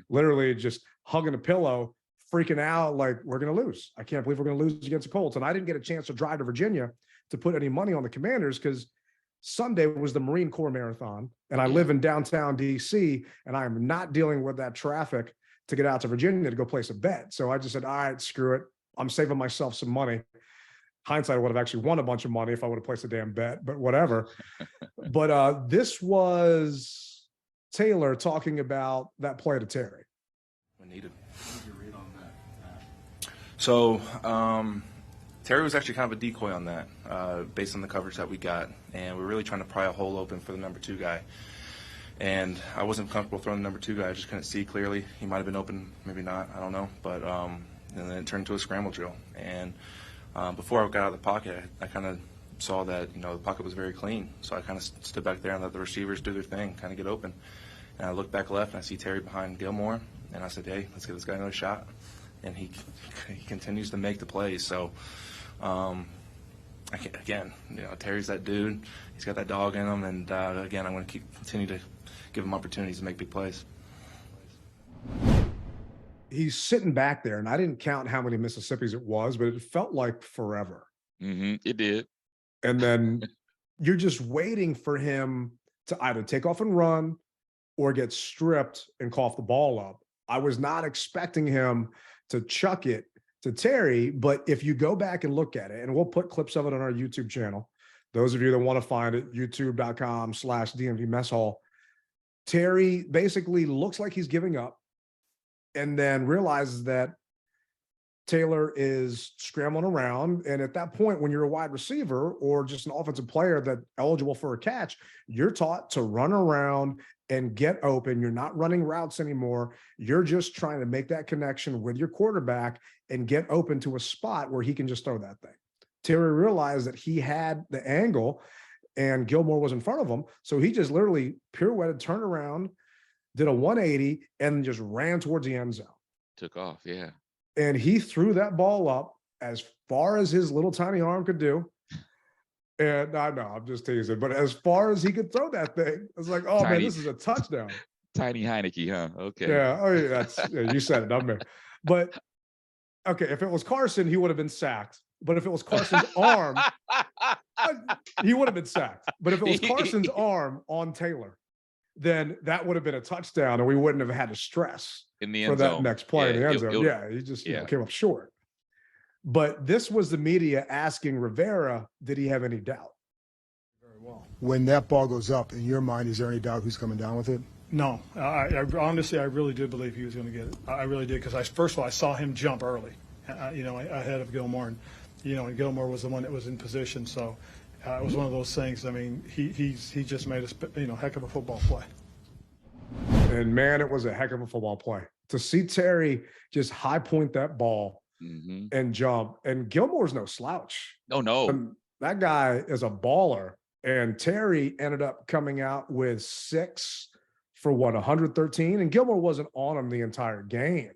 literally just hugging a pillow, freaking out, like, we're going to lose. I can't believe we're going to lose against the Colts. And I didn't get a chance to drive to Virginia to put any money on the Commanders because Sunday was the Marine Corps Marathon, and I live in downtown DC, and I am not dealing with that traffic to get out to Virginia to go place a bet. So I just said, all right, screw it. I'm saving myself some money. Hindsight, I would have actually won a bunch of money if I would have placed a damn bet, but whatever. But this was Taylor talking about that play to Terry. We needed. So Terry was actually kind of a decoy on that, based on the coverage that we got, and we're really trying to pry a hole open for the number 2 guy. And I wasn't comfortable throwing the number 2 guy. I just couldn't see clearly. He might have been open, maybe not. I don't know. But and then it turned into a scramble drill. And before I got out of the pocket, I kind of saw that the pocket was very clean. So I kind of stood back there and let the receivers do their thing, kind of get open. And I looked back left and I see Terry behind Gilmore, and I said, "Hey, let's give this guy another shot." And he continues to make the plays. So again, Terry's that dude. He's got that dog in him, and again, I'm going to continue to give him opportunities to make big plays. He's sitting back there, and I didn't count how many Mississippis it was, but it felt like forever. It did. And then you're just waiting for him to either take off and run or get stripped and cough the ball up. I was not expecting him to chuck it to Terry, but if you go back and look at it, and we'll put clips of it on our YouTube channel, those of you that want to find it, youtube.com/DMV Mess Hall, Terry basically looks like he's giving up and then realizes that Taylor is scrambling around. And at that point, when you're a wide receiver or just an offensive player that's eligible for a catch, you're taught to run around and get open. You're not running routes anymore. You're just trying to make that connection with your quarterback and get open to a spot where he can just throw that thing. Terry realized that he had the angle and Gilmore was in front of him. So he just literally pirouetted, turned around, did a 180, and just ran towards the end zone. Took off, yeah. And he threw that ball up as far as his little tiny arm could do. And I know, I'm just teasing, but as far as he could throw that thing, I was like, oh, man, this is a touchdown. Tiny Heineke, huh? Okay. Yeah. Oh, yeah, you said it, not me. But, okay, if it was Carson, he would have been sacked. But if it was Carson's arm, he would have been sacked. But if it was Carson's arm on Taylor, then that would have been a touchdown, and we wouldn't have had to stress in the end for that zone. next play in the end zone. Yeah, he just came up short. But this was the media asking Rivera, did he have any doubt? Very well. When that ball goes up, in your mind, is there any doubt who's coming down with it? No. Honestly, I really did believe he was going to get it. I really did, because first of all, I saw him jump early, ahead of Gilmore. And, and Gilmore was the one that was in position. So it was one of those things. I mean, he just made a heck of a football play. And, man, it was a heck of a football play. To see Terry just high point that ball and jump. And Gilmore's no slouch. Oh, no. That guy is a baller. And Terry ended up coming out with 6 for 113. And Gilmore wasn't on him the entire game.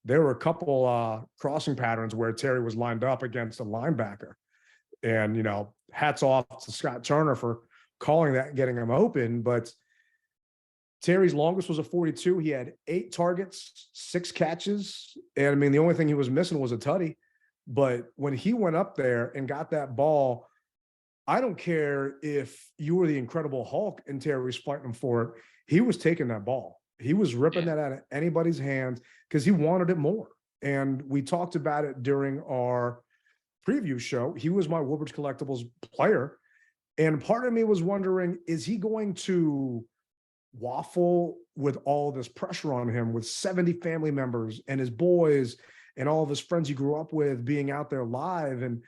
There were a couple crossing patterns where Terry was lined up against a linebacker. And, hats off to Scott Turner for calling that, getting him open. But Terry's longest was a 42. He had 8 targets, 6 catches. And I mean, the only thing he was missing was a tutty. But when he went up there and got that ball, I don't care if you were the Incredible Hulk and Terry was fighting him for it. He was taking that ball. He was ripping that out of anybody's hands because he wanted it more. And we talked about it during our preview show. He was my Woodbridge Collectibles player. And part of me was wondering, is he going to waffle with all this pressure on him with 70 family members and his boys and all of his friends he grew up with being out there live? And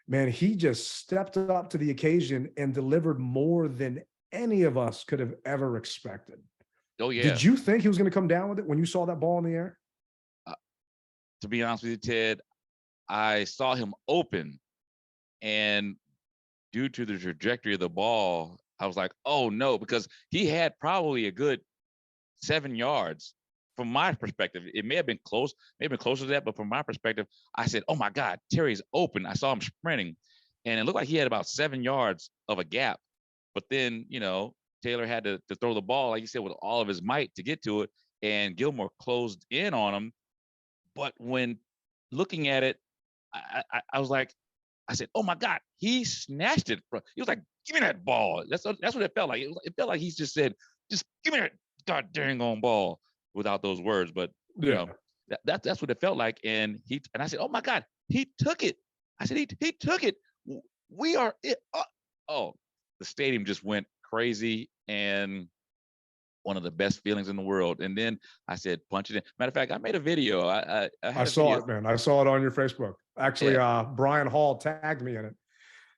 man, he just stepped up to the occasion and delivered more than any of us could have ever expected. Oh, yeah. Did you think he was going to come down with it when you saw that ball in the air? To be honest with you, Ted, I saw him open, and due to the trajectory of the ball, I was like, oh no, because he had probably a good 7 yards. From my perspective, it may have been close, maybe closer to that, but from my perspective, I said, oh my God, Terry's open. I saw him sprinting, and it looked like he had about 7 yards of a gap. But then, Taylor had to throw the ball, like you said, with all of his might to get to it, and Gilmore closed in on him. But when looking at it, I was like, I said, oh my God, he snatched it. He was like, give me that ball. That's what it felt like. It felt like he just said, just give me that god dang on ball, without those words. But that's what it felt like. And I said, oh my God, he took it. I said, he took it. We are it. The stadium just went crazy, and one of the best feelings in the world. And then I said, punch it in. Matter of fact, I made a video. I saw it, man. I saw it on your Facebook. Actually, Brian Hall tagged me in it.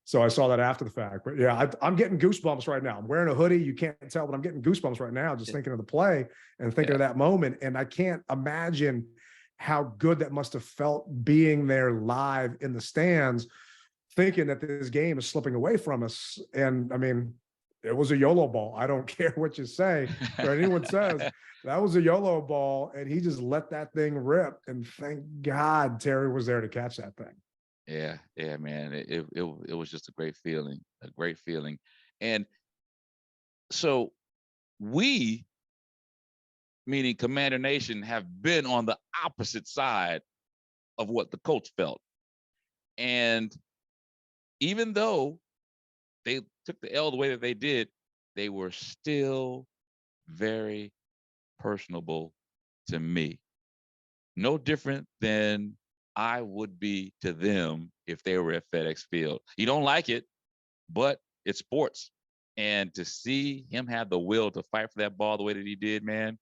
So I saw that after the fact. But yeah, I'm getting goosebumps right now. I'm wearing a hoodie. You can't tell, but I'm getting goosebumps right now just thinking of the play and thinking of that moment. And I can't imagine how good that must have felt being there live in the stands, thinking that this game is slipping away from us. And I mean, it was a YOLO ball. I don't care what you say or anyone says. That was a YOLO ball, and he just let that thing rip. And thank God Terry was there to catch that thing. Yeah, man. It was just a great feeling, And so we, meaning Commander Nation, have been on the opposite side of what the Colts felt. And even though they took the L the way that they did, they were still very personable to me. No different than I would be to them if they were at FedEx Field. You don't like it, but it's sports. And to see him have the will to fight for that ball the way that he did, man,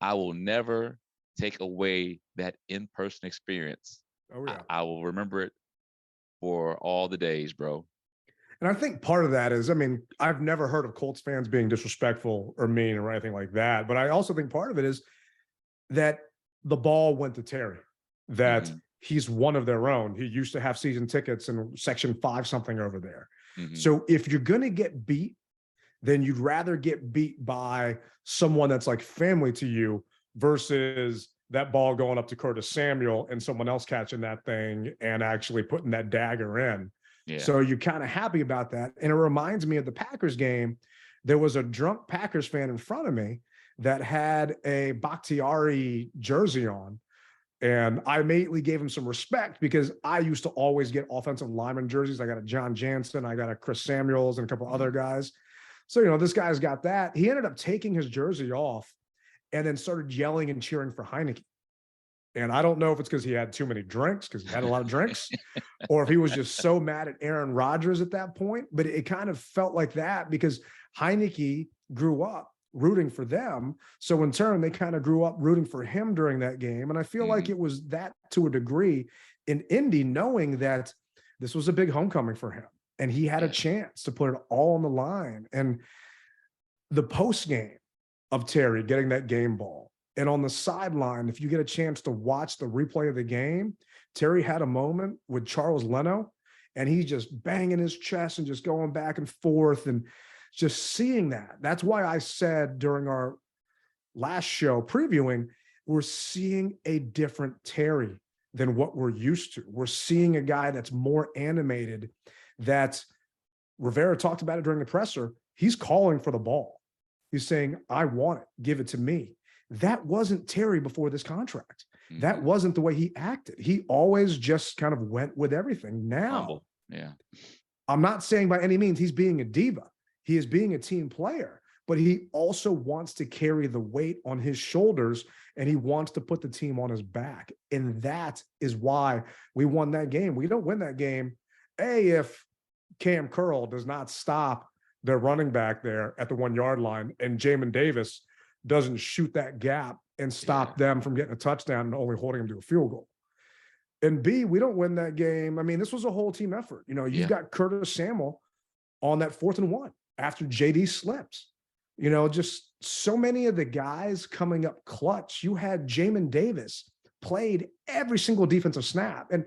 I will never take away that in-person experience. Oh, yeah. I will remember it for all the days, bro. And I think part of that is, I mean, I've never heard of Colts fans being disrespectful or mean or anything like that. But I also think part of it is that the ball went to Terry, that he's one of their own. He used to have season tickets in section 5 something over there. So if you're going to get beat, then you'd rather get beat by someone that's like family to you versus that ball going up to Curtis Samuel and someone else catching that thing and actually putting that dagger in. So you're kind of happy about that. And it reminds me of the Packers game. There was a drunk Packers fan in front of me that had a Bakhtiari jersey on. And I immediately gave him some respect because I used to always get offensive lineman jerseys. I got a John Jansen, I got a Chris Samuels, and a couple other guys. So, this guy's got that. He ended up taking his jersey off and then started yelling and cheering for Heineke. And I don't know if it's because he had too many drinks, because he had a lot of drinks, or if he was just so mad at Aaron Rodgers at that point. But it kind of felt like that because Heineke grew up rooting for them. So in turn, they kind of grew up rooting for him during that game. And I feel like it was that to a degree in Indy, knowing that this was a big homecoming for him. And he had a chance to put it all on the line. And the post game of Terry getting that game ball, and on the sideline, if you get a chance to watch the replay of the game, Terry had a moment with Charles Leno, and he's just banging his chest and just going back and forth and just seeing that. That's why I said during our last show previewing, we're seeing a different Terry than what we're used to. We're seeing a guy that's more animated, that Rivera talked about it during the presser. He's calling for the ball. He's saying, I want it. Give it to me. That wasn't Terry before this contract. Mm-hmm. That wasn't the way he acted. He always just kind of went with everything. Now, Humble. Yeah. I'm not saying by any means he's being a diva. He is being a team player, but he also wants to carry the weight on his shoulders, and he wants to put the team on his back. And that is why we won that game. We don't win that game, if Cam Curl does not stop their running back there at the 1 yard line, and Jamin Davis doesn't shoot that gap and stop them from getting a touchdown and only holding them to a field goal. And B, we don't win that game. I mean, this was a whole team effort. You know, you've got Curtis Samuel on that 4th and 1 after JD slips. You know, just so many of the guys coming up clutch. You had Jamin Davis played every single defensive snap. And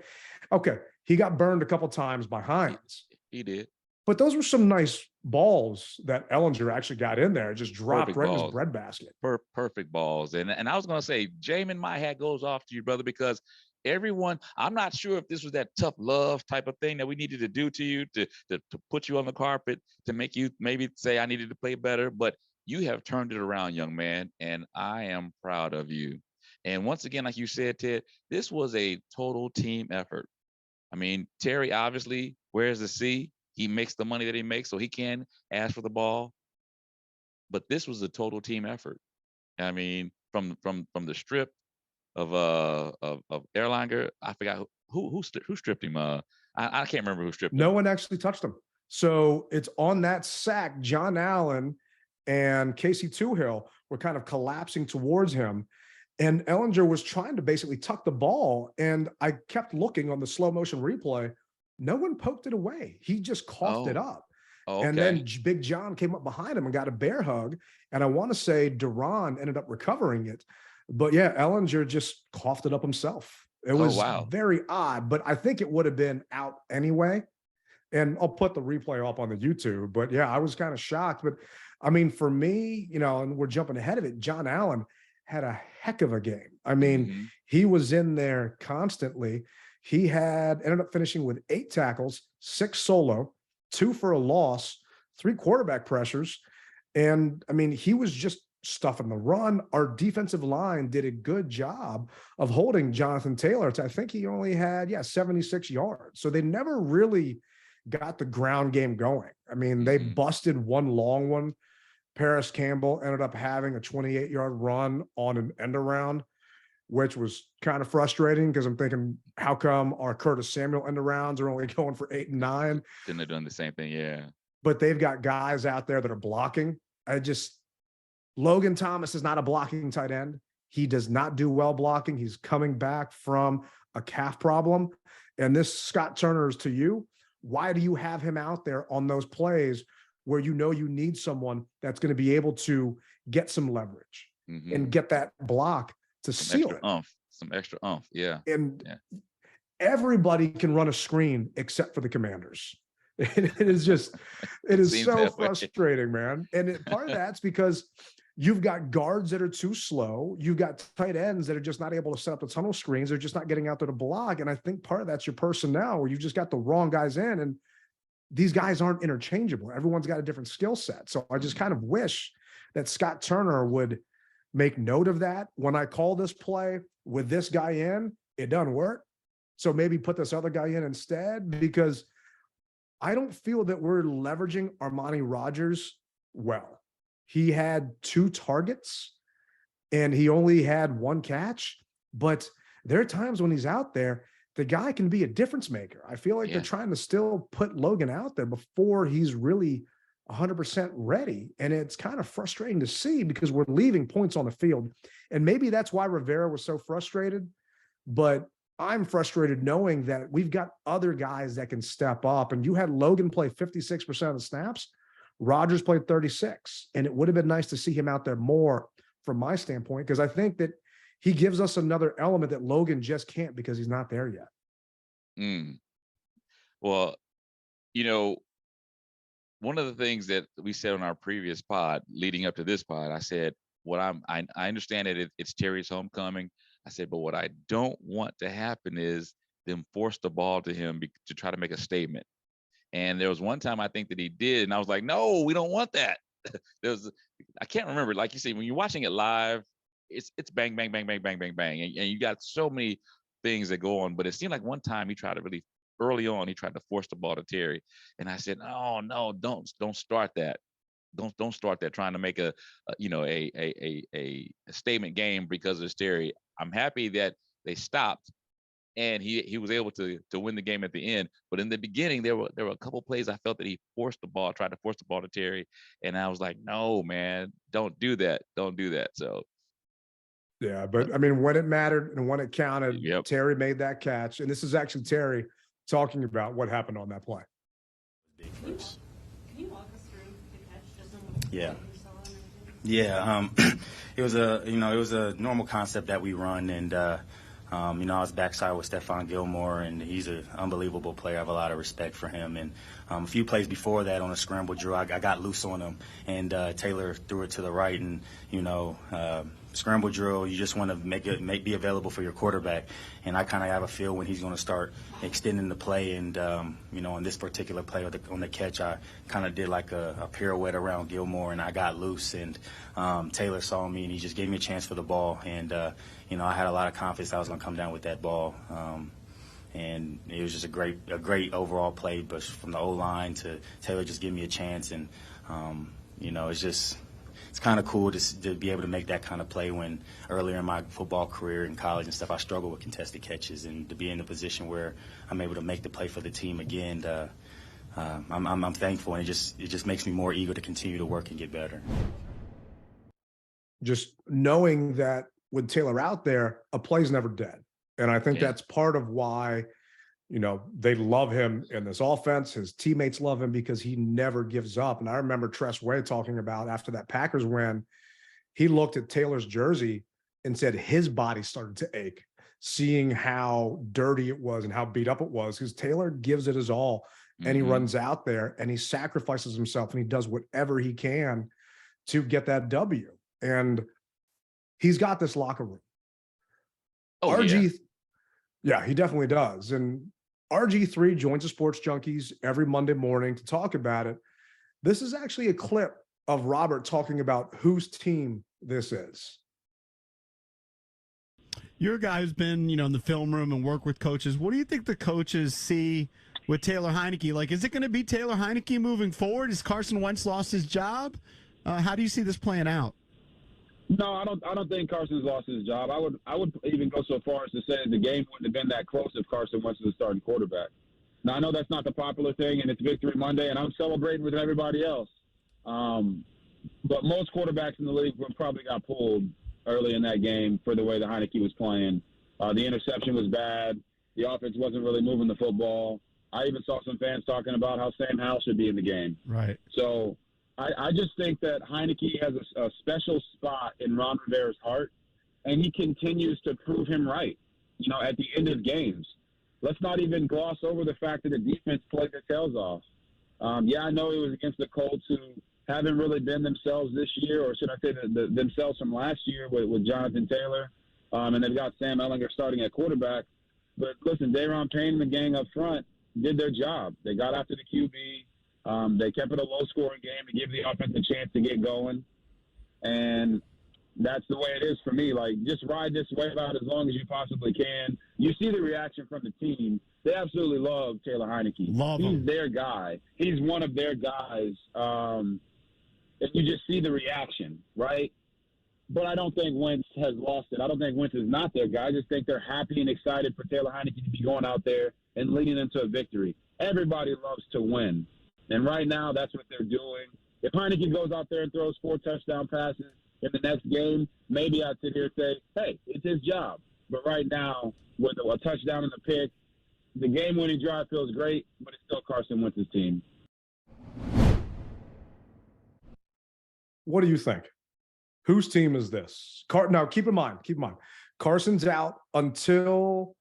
okay, he got burned a couple times by Hines. He did. But those were some nice balls that Ellinger actually got in there, just dropped Perfect right in balls. his breadbasket. Perfect balls. And I was going to say, Jamin, my hat goes off to you, brother, because everyone, I'm not sure if this was that tough love type of thing that we needed to do to you to put you on the carpet, to make you maybe say I needed to play better, but you have turned it around, young man, and I am proud of you. And once again, like you said, Ted, this was a total team effort. I mean, Terry obviously wears the C. He makes the money that he makes, so he can ask for the ball. But this was a total team effort. I mean, from the strip of Erlanger, I forgot who stripped him. I can't remember who stripped him. No one actually touched him. So it's on that sack, John Allen and Casey Toohill were kind of collapsing towards him. And Ellinger was trying to basically tuck the ball. And I kept looking on the slow motion replay. No one poked it away. He just coughed it up. Okay. And then Big John came up behind him and got a bear hug. And I want to say Duran ended up recovering it. But yeah, Ellinger just coughed it up himself. It was very odd, but I think it would have been out anyway. And I'll put the replay up on the YouTube. But yeah, I was kind of shocked. But I mean, for me, you know, and we're jumping ahead of it, John Allen had a heck of a game. I mean, he was in there constantly. He ended up finishing with 8 tackles, 6 solo, 2 for a loss, 3 quarterback pressures. And I mean, he was just stuffing the run. Our defensive line did a good job of holding Jonathan Taylor to, I think he only had, 76 yards. So they never really got the ground game going. I mean, they busted one long one. Paris Campbell ended up having a 28-yard run on an end around, which was kind of frustrating because I'm thinking, how come our Curtis Samuel end arounds are only going for 8 and 9? Shouldn't have done the same thing, yeah. But they've got guys out there that are blocking. Logan Thomas is not a blocking tight end. He does not do well blocking. He's coming back from a calf problem. And this Scott Turner is to you. Why do you have him out there on those plays where you know you need someone that's going to be able to get some leverage and get that block to seal it? Some extra oomph, yeah. And everybody can run a screen except for the Commanders. It is so frustrating, man. And part of that's because you've got guards that are too slow. You've got tight ends that are just not able to set up the tunnel screens. They're just not getting out there to block. And I think part of that's your personnel, where you've just got the wrong guys in, and these guys aren't interchangeable. Everyone's got a different skill set. So I just kind of wish that Scott Turner would make note of that. When I call this play with this guy in, it doesn't work. So maybe put this other guy in instead, because I don't feel that we're leveraging Armani Rogers well. He had 2 targets and he only had 1 catch, but there are times when he's out there, the guy can be a difference maker. I feel like they're trying to still put Logan out there before he's really 100% ready. And it's kind of frustrating to see because we're leaving points on the field. And maybe that's why Rivera was so frustrated, but I'm frustrated knowing that we've got other guys that can step up. And you had Logan play 56% of the snaps. Rodgers played 36. And it would have been nice to see him out there more from my standpoint, because I think that he gives us another element that Logan just can't because he's not there yet. Well, you know, one of the things that we said on our previous pod leading up to this pod, I said, I understand that it's Terry's homecoming. I said, but what I don't want to happen is them force the ball to him to try to make a statement. And there was one time I think that he did, and I was like, no, we don't want that. I can't remember. Like you say, when you're watching it live, it's bang, bang, bang, bang, bang, bang, bang. And you got so many things that go on. But it seemed like one time he tried to really, early on, he tried to force the ball to Terry. And I said, no, don't start that. Don't start that trying to make a statement game because of Terry. I'm happy that they stopped and he was able to win the game at the end. But in the beginning, there were a couple plays I felt that he tried to force the ball to Terry, and I was like, no, man, don't do that. So Yeah, but I mean, when it mattered and when it counted, Yep. Terry made that catch. And this is actually Terry talking about what happened on that play. Can you walk us through the catch? Just Yeah. what you saw and everything? Yeah, it was a normal concept that we run, and I was backside with Stephon Gilmore, and he's an unbelievable player. I have a lot of respect for him. And a few plays before that on a scramble drill, I got loose on him, and Taylor threw it to the right, and scramble drill, you just want to be available for your quarterback. And I kind of have a feel when he's going to start extending the play. And, on this particular play on the catch, I kind of did like a pirouette around Gilmore, and I got loose. And Taylor saw me, and he just gave me a chance for the ball. And, I had a lot of confidence I was going to come down with that ball. And it was just a great overall play, but from the O-line to Taylor just giving me a chance. And, it's kind of cool to be able to make that kind of play when earlier in my football career in college and stuff, I struggled with contested catches, and to be in a position where I'm able to make the play for the team again, I'm thankful, and it just makes me more eager to continue to work and get better. Just knowing that with Taylor out there, a play's never dead. And I think that's part of why, they love him in this offense. His teammates love him because he never gives up. And I remember Tress Way talking about after that Packers win, he looked at Taylor's jersey and said his body started to ache, seeing how dirty it was and how beat up it was, because Taylor gives it his all. And he runs out there and he sacrifices himself and he does whatever he can to get that W. And he's got this locker room. Yeah, he definitely does. And RG3 joins the Sports Junkies every Monday morning to talk about it. This is actually a clip of Robert talking about whose team this is. Your guy's been, in the film room and work with coaches. What do you think the coaches see with Taylor Heineke? Like, is it going to be Taylor Heineke moving forward? Has Carson Wentz lost his job? How do you see this playing out? No, I don't think Carson's lost his job. I would even go so far as to say the game wouldn't have been that close if Carson Wentz was the starting quarterback. Now, I know that's not the popular thing, and it's Victory Monday, and I'm celebrating with everybody else. But most quarterbacks in the league probably got pulled early in that game for the way that Heineke was playing. The interception was bad. The offense wasn't really moving the football. I even saw some fans talking about how Sam Howell should be in the game. Right. So I just think that Heineke has a special spot in Ron Rivera's heart, and he continues to prove him right, at the end of games. Let's not even gloss over the fact that the defense played their tails off. I know it was against the Colts, who haven't really been themselves this year, or should I say themselves from last year with Jonathan Taylor, and they've got Sam Ehlinger starting at quarterback. But listen, Daron Payne and the gang up front did their job. They got after the QB. They kept it a low-scoring game to give the offense a chance to get going, and that's the way it is for me. Like, just ride this wave out as long as you possibly can. You see the reaction from the team. They absolutely love Taylor Heineke. He's their guy. He's one of their guys, and you just see the reaction, right? But I don't think Wentz has lost it. I don't think Wentz is not their guy. I just think they're happy and excited for Taylor Heineke to be going out there and leading them to a victory. Everybody loves to win. And right now, that's what they're doing. If Heineke goes out there and throws 4 touchdown passes in the next game, maybe I'd sit here and say, hey, it's his job. But right now, with a touchdown and a pick, the game-winning drive feels great, but it's still Carson Wentz's team. What do you think? Whose team is this? Now, keep in mind, Carson's out until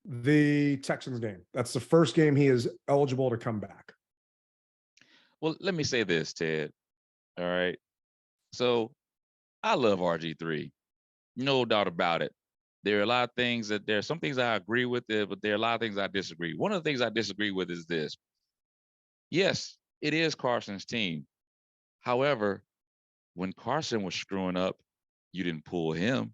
the Texans game. That's the first game he is eligible to come back. Well, let me say this, Ted. All right. So I love RG3. No doubt about it. There are a lot of things some things I agree with, but there are a lot of things I disagree. One of the things I disagree with is this. Yes, it is Carson's team. However, when Carson was screwing up, you didn't pull him.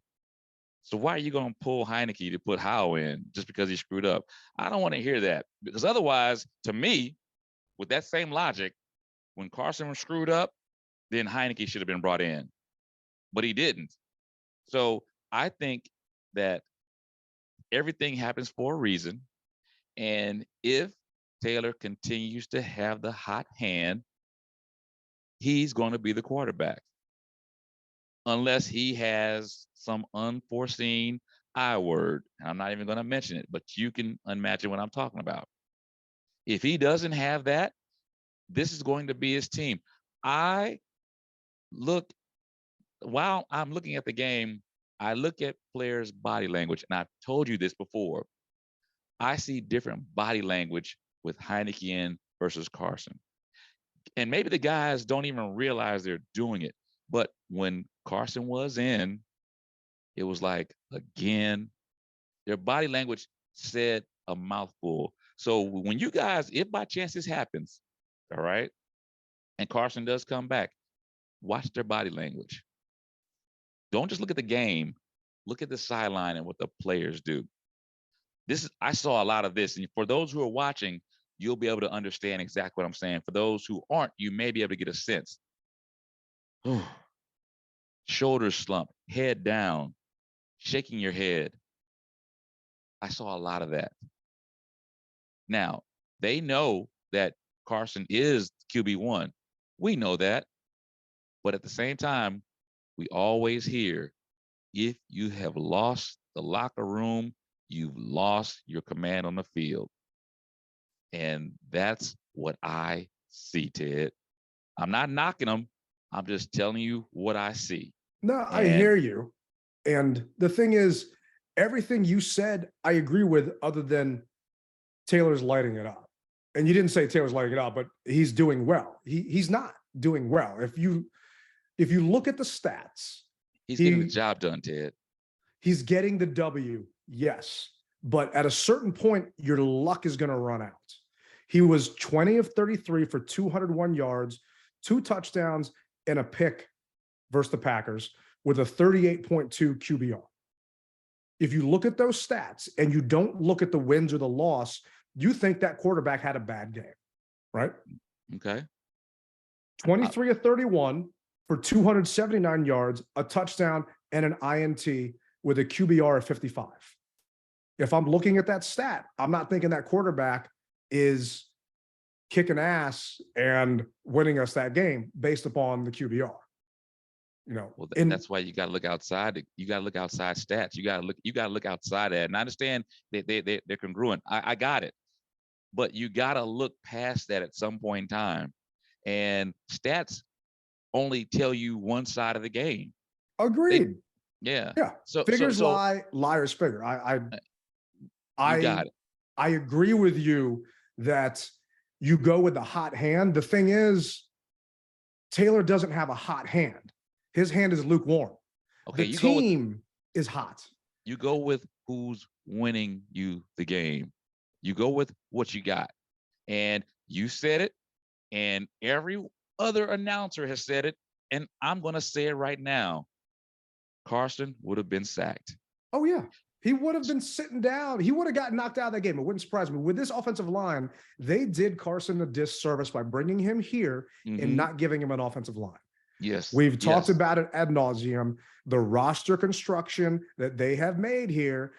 So why are you going to pull Heineke to put Howe in just because he screwed up? I don't want to hear that, because otherwise, to me, with that same logic, when Carson was screwed up, then Heineke should have been brought in, but he didn't. So I think that everything happens for a reason. And if Taylor continues to have the hot hand, he's going to be the quarterback. Unless he has some unforeseen I word. And I'm not even going to mention it, but you can imagine what I'm talking about. If he doesn't have that, this is going to be his team. I look, while I'm looking at the game, I look at players' body language, and I've told you this before. I see different body language with Heineke in versus Carson. And maybe the guys don't even realize they're doing it. But when Carson was in, it was like, again, their body language said a mouthful. So when you guys, if by chance this happens, all right, and Carson does come back, watch their body language. Don't just look at the game, look at the sideline and what the players do. I saw a lot of this. And for those who are watching, you'll be able to understand exactly what I'm saying. For those who aren't, you may be able to get a sense. Shoulders slump, head down, shaking your head. I saw a lot of that. Now, they know that Carson is QB1. We know that. But at the same time, we always hear, if you have lost the locker room, you've lost your command on the field. And that's what I see, Ted. I'm not knocking them. I'm just telling you what I see. No, I hear you. And the thing is, everything you said, I agree with, other than Taylor's lighting it up. And you didn't say Taylor's lighting it up, but he's doing well. He's not doing well. If you look at the stats, he's getting the job done, Ted. He's getting the W, yes. But at a certain point, your luck is going to run out. He was 20 of 33 for 201 yards, 2 touchdowns, and a pick versus the Packers with a 38.2 QBR. If you look at those stats and you don't look at the wins or the loss, you think that quarterback had a bad game, right? Okay. 23 of 31 for 279 yards, a touchdown, and an INT with a QBR of 55. If I'm looking at that stat, I'm not thinking that quarterback is kicking ass and winning us that game based upon the QBR. Well, that's why you got to look outside. You got to look outside stats. You got to look outside that. And I understand they're congruent. I got it. But you got to look past that at some point in time. And stats only tell you one side of the game. Agreed. Yeah. So figures lie, liars figure. I got it. I agree with you that you go with the hot hand. The thing is, Taylor doesn't have a hot hand. His hand is lukewarm. Okay, the team is hot. You go with who's winning you the game. You go with what you got. And you said it, and every other announcer has said it, and I'm going to say it right now. Carson would have been sacked. Oh, yeah. He would have been sitting down. He would have gotten knocked out of that game. It wouldn't surprise me. With this offensive line, they did Carson a disservice by bringing him here and not giving him an offensive line. Yes. We've talked about it ad nauseum. The roster construction that they have made here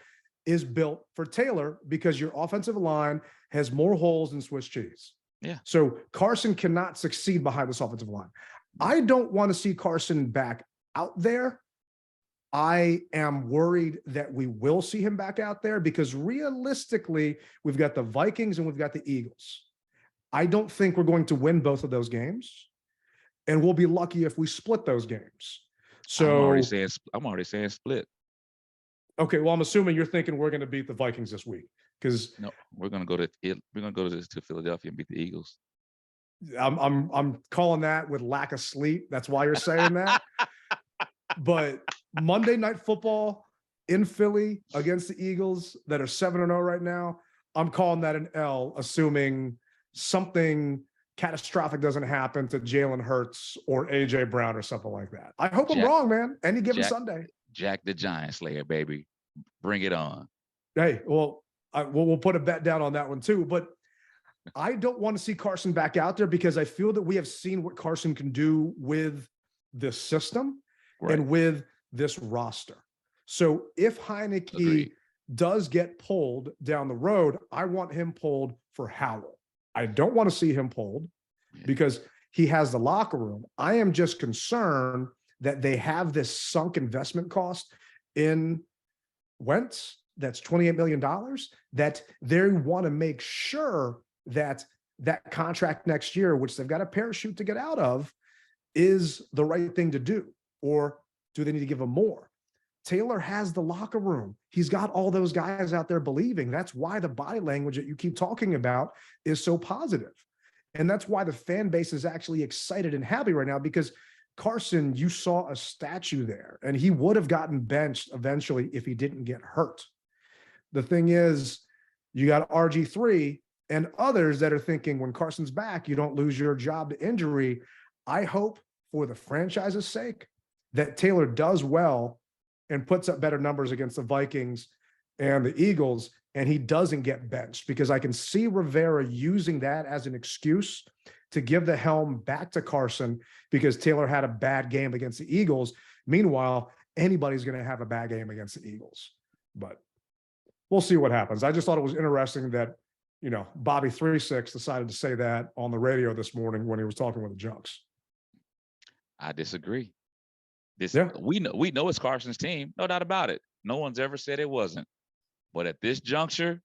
is built for Taylor because your offensive line has more holes than Swiss cheese. Yeah. So Carson cannot succeed behind this offensive line. I don't want to see Carson back out there. I am worried that we will see him back out there because realistically, we've got the Vikings and we've got the Eagles. I don't think we're going to win both of those games, and we'll be lucky if we split those games. So I'm already saying split. Okay, well, I'm assuming you're thinking we're going to beat the Vikings this week because no, we're going to go to Philadelphia and beat the Eagles. I'm calling that with lack of sleep. That's why you're saying that. But Monday Night Football in Philly against the Eagles that are 7-0 right now, I'm calling that an L, assuming something catastrophic doesn't happen to Jalen Hurts or AJ Brown or something like that. I hope I'm Jack- wrong, man. Any given Jack- Sunday. Jack the Giant Slayer, baby. Bring it on. Hey, well, we'll put a bet down on that one too. But I don't want to see Carson back out there because I feel that we have seen what Carson can do with this system and with this roster. So if Heineke does get pulled down the road, I want him pulled for Howell. I don't want to see him pulled because he has the locker room. I am just concerned that they have this sunk investment cost in Wentz that's $28 million, that they want to make sure that that contract next year, which they've got a parachute to get out of, is the right thing to do. Or do they need to give him more? Taylor has the locker room. He's got all those guys out there believing. That's why the body language that you keep talking about is so positive. And that's why the fan base is actually excited and happy right now, because Carson, you saw a statue there, and he would have gotten benched eventually if he didn't get hurt. The thing is, you got RG3 and others that are thinking when Carson's back, you don't lose your job to injury. I hope for the franchise's sake that Taylor does well and puts up better numbers against the Vikings and the Eagles, and he doesn't get benched, because I can see Rivera using that as an excuse to give the helm back to Carson because Taylor had a bad game against the Eagles. Meanwhile, anybody's going to have a bad game against the Eagles. But we'll see what happens. I just thought it was interesting that, Bobby 36 decided to say that on the radio this morning when he was talking with the Junks. I disagree. We know it's Carson's team, no doubt about it. No one's ever said it wasn't. But at this juncture,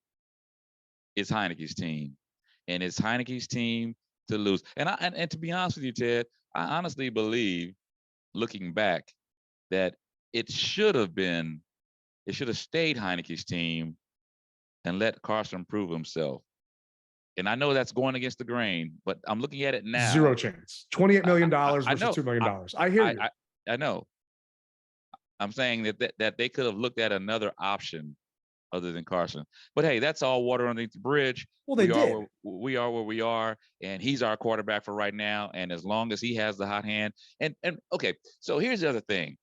it's Heineke's team, and it's Heineke's team to lose. And to be honest with you, Ted, I honestly believe, looking back, that it should have stayed Heineke's team and let Carson prove himself. And I know that's going against the grain, but I'm looking at it now. Zero chance. $28 million versus $2 million. I hear you. I know. I'm saying that they could have looked at another option other than Carson. But hey, that's all water underneath the bridge. Well, we are where we are, and he's our quarterback for right now. And as long as he has the hot hand, and okay, so here's the other thing.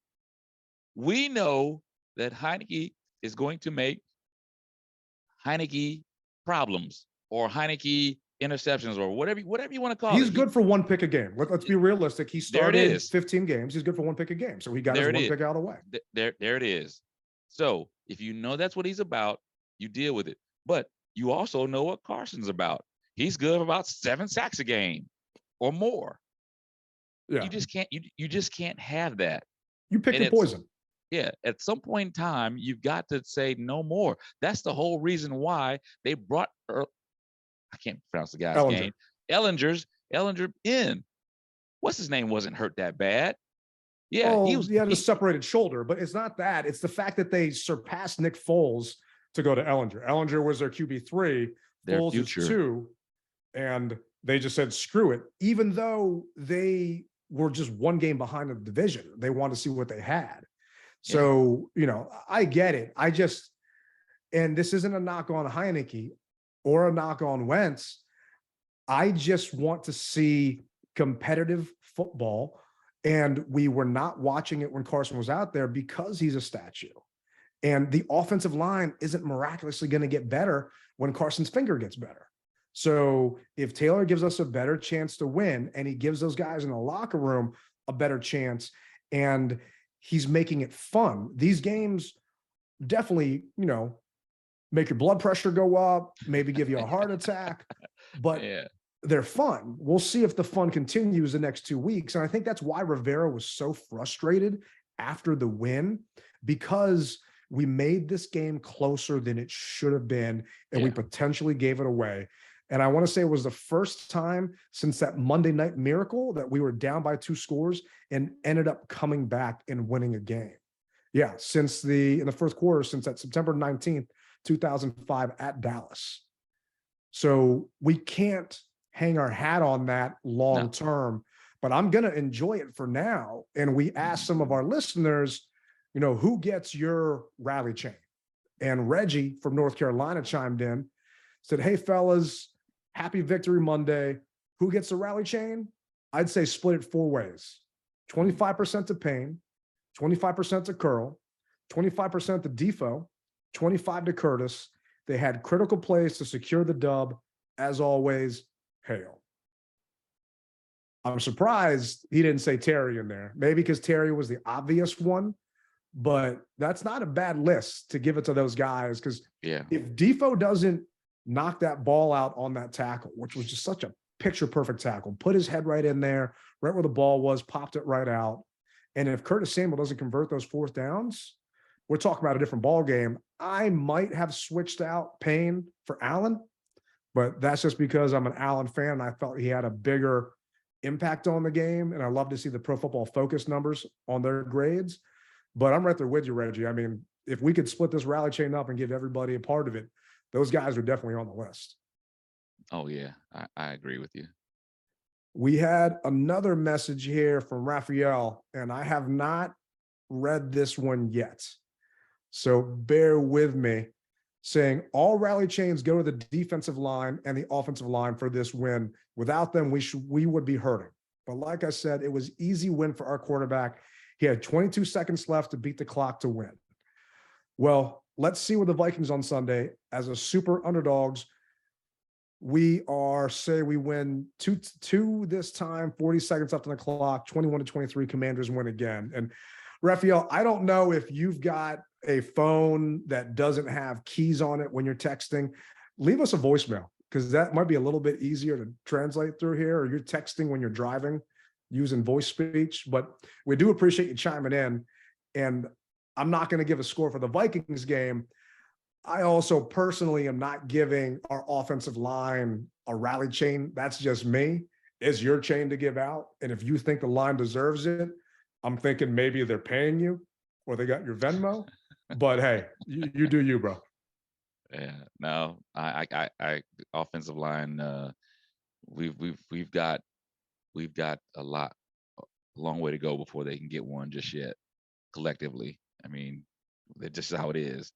We know that Heineke is going to make Heineke problems or Heineke interceptions or whatever you want to call it. He's good for one pick a game. Let's be realistic. He started 15 games. He's good for one pick a game. So he got his one pick out of the way. There it is. So if you know that's what he's about, you deal with it. But you also know what Carson's about. He's good for about 7 sacks a game or more. Yeah. You just can't have that. You pick your poison. Yeah. At some point in time, you've got to say no more. That's the whole reason why they brought I can't pronounce the guy's name. Ellinger in. What's his name wasn't hurt that bad. Yeah, he had a separated shoulder, but it's not that. It's the fact that they surpassed Nick Foles to go to Ellinger. Ellinger was their QB3, Foles is 2, and they just said, screw it. Even though they were just one game behind the division, they wanted to see what they had. So, I get it. And this isn't a knock on Heineke or a knock on Wentz. I just want to see competitive football. And we were not watching it when Carson was out there because he's a statue. And the offensive line isn't miraculously going to get better when Carson's finger gets better. So if Taylor gives us a better chance to win, and he gives those guys in the locker room a better chance, and he's making it fun, these games definitely, make your blood pressure go up, maybe give you a heart attack, but they're fun. We'll see if the fun continues the next 2 weeks. And I think that's why Rivera was so frustrated after the win, because we made this game closer than it should have been, and we potentially gave it away. And I want to say it was the first time since that Monday Night Miracle that we were down by 2 scores and ended up coming back and winning a game. Yeah, in the first quarter, since that September 19th, 2005 at Dallas. So we can't hang our hat on that long term, but I'm going to enjoy it for now. And we asked some of our listeners, who gets your rally chain? And Reggie from North Carolina chimed in, said, hey fellas, happy Victory Monday. who gets the rally chain, I'd say split it 4 ways. 25% to Payne, 25% to Curl, 25% to Defoe, 25 to Curtis. They had critical plays to secure the dub. As always, hail. I'm surprised he didn't say Terry in there. Maybe because Terry was the obvious one, but that's not a bad list to give it to those guys. Because if Defoe doesn't knock that ball out on that tackle, which was just such a picture-perfect tackle, put his head right in there, right where the ball was, popped it right out. And if Curtis Samuel doesn't convert those 4th downs, we're talking about a different ball game. I might have switched out Payne for Allen, but that's just because I'm an Allen fan and I felt he had a bigger impact on the game. And I love to see the Pro Football Focus numbers on their grades. But I'm right there with you, Reggie. I mean, if we could split this rally chain up and give everybody a part of it, those guys are definitely on the list. Oh, yeah, I agree with you. We had another message here from Raphael, and I have not read this one yet. So bear with me, saying all rally chains go to the defensive line and the offensive line for this win. Without them, we would be hurting. But like I said, it was easy win for our quarterback. He had 22 seconds left to beat the clock to win. Well, let's see what the Vikings on Sunday as a super underdogs. We win 2 this time, 40 seconds left on the clock, 21-23, Commanders win again. And Raphael, I don't know if you've got a phone that doesn't have keys on it when you're texting. Leave us a voicemail, because that might be a little bit easier to translate through here, or you're texting when you're driving using voice speech. But we do appreciate you chiming in. And I'm not going to give a score for the Vikings game. I also personally am not giving our offensive line a rally chain. That's just me. It's your chain to give out. And if you think the line deserves it, I'm thinking maybe they're paying you or they got your Venmo. But hey, you do you, bro. Yeah, no, I offensive line. We've got a long way to go before they can get one just yet. Collectively, I mean, that's just how it is.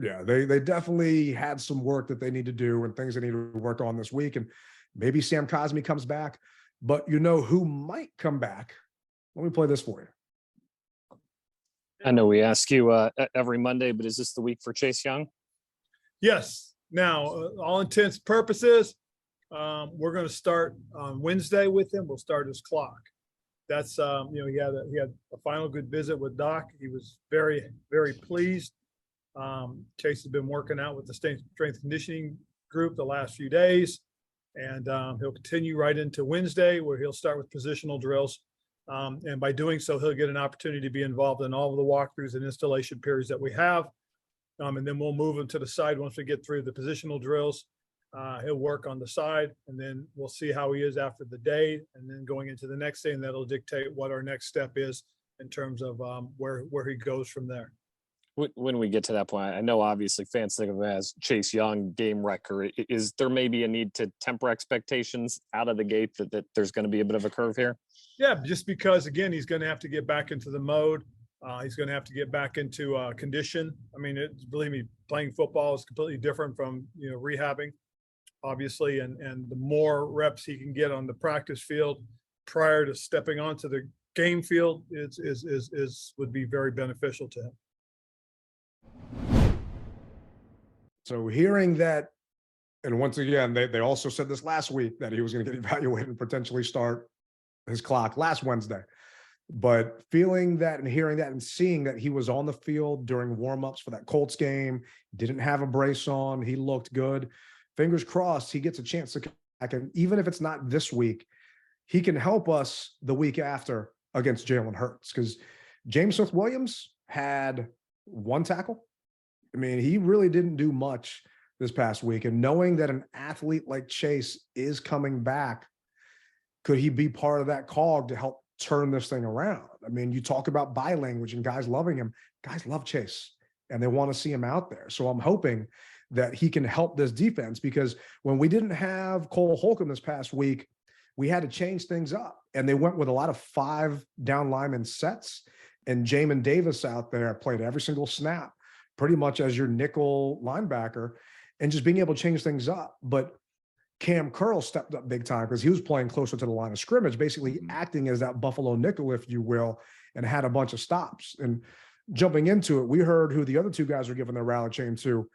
Yeah, they definitely had some work that they need to do and things they need to work on this week. And maybe Sam Cosmi comes back. But you know who might come back? Let me play this for you. I know we ask you every Monday, but is this the week for Chase Young? Yes. Now, all intents and purposes, we're going to start on Wednesday with him. We'll start his clock. That's, he had a final good visit with Doc. He was very, very pleased. Chase has been working out with the strength conditioning group the last few days, and he'll continue right into Wednesday, where he'll start with positional drills. And by doing so, he'll get an opportunity to be involved in all of the walkthroughs and installation periods that we have. And then we'll move him to the side once we get through the positional drills. He'll work on the side, and then we'll see how he is after the day, and then going into the next day, and that'll dictate what our next step is in terms of where he goes from there. When we get to that point, I know obviously fans think of him as Chase Young, game wrecker. Is there maybe a need to temper expectations out of the gate that there's going to be a bit of a curve here? Yeah, just because, again, he's going to have to get back into the mode. He's going to have to get back into condition. I mean, believe me, playing football is completely different from, rehabbing, obviously. And the more reps he can get on the practice field prior to stepping onto the game field would be very beneficial to him. So hearing that, and once again, they also said this last week that he was going to get evaluated and potentially start his clock last Wednesday. But feeling that and hearing that and seeing that he was on the field during warmups for that Colts game, didn't have a brace on, he looked good. Fingers crossed he gets a chance to come back. And even if it's not this week, he can help us the week after against Jalen Hurts, because James Smith-Williams had 1 tackle. I mean, he really didn't do much this past week. And knowing that an athlete like Chase is coming back, could he be part of that cog to help turn this thing around? I mean, you talk about body language and guys loving him. Guys love Chase and they want to see him out there. So I'm hoping that he can help this defense, because when we didn't have Cole Holcomb this past week, we had to change things up. And they went with a lot of 5 down lineman sets, and Jamin Davis out there played every single snap, pretty much as your nickel linebacker, and just being able to change things up. But Cam Curl stepped up big time because he was playing closer to the line of scrimmage, basically acting as that Buffalo nickel, if you will, and had a bunch of stops. And jumping into it, we heard who the other two guys were giving their rally chain to.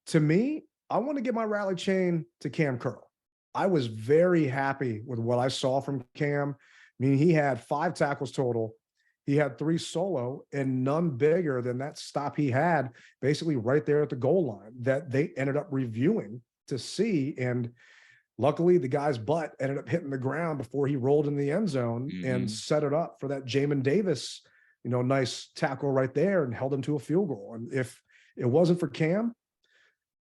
To me, I want to give my rally chain to Cam Curl. I was very happy with what I saw from Cam. I mean, he had 5 tackles total. He had 3 solo and none bigger than that stop he had basically right there at the goal line that they ended up reviewing to see. And luckily, the guy's butt ended up hitting the ground before he rolled in the end zone and set it up for that Jamin Davis, nice tackle right there and held him to a field goal. And if it wasn't for Cam,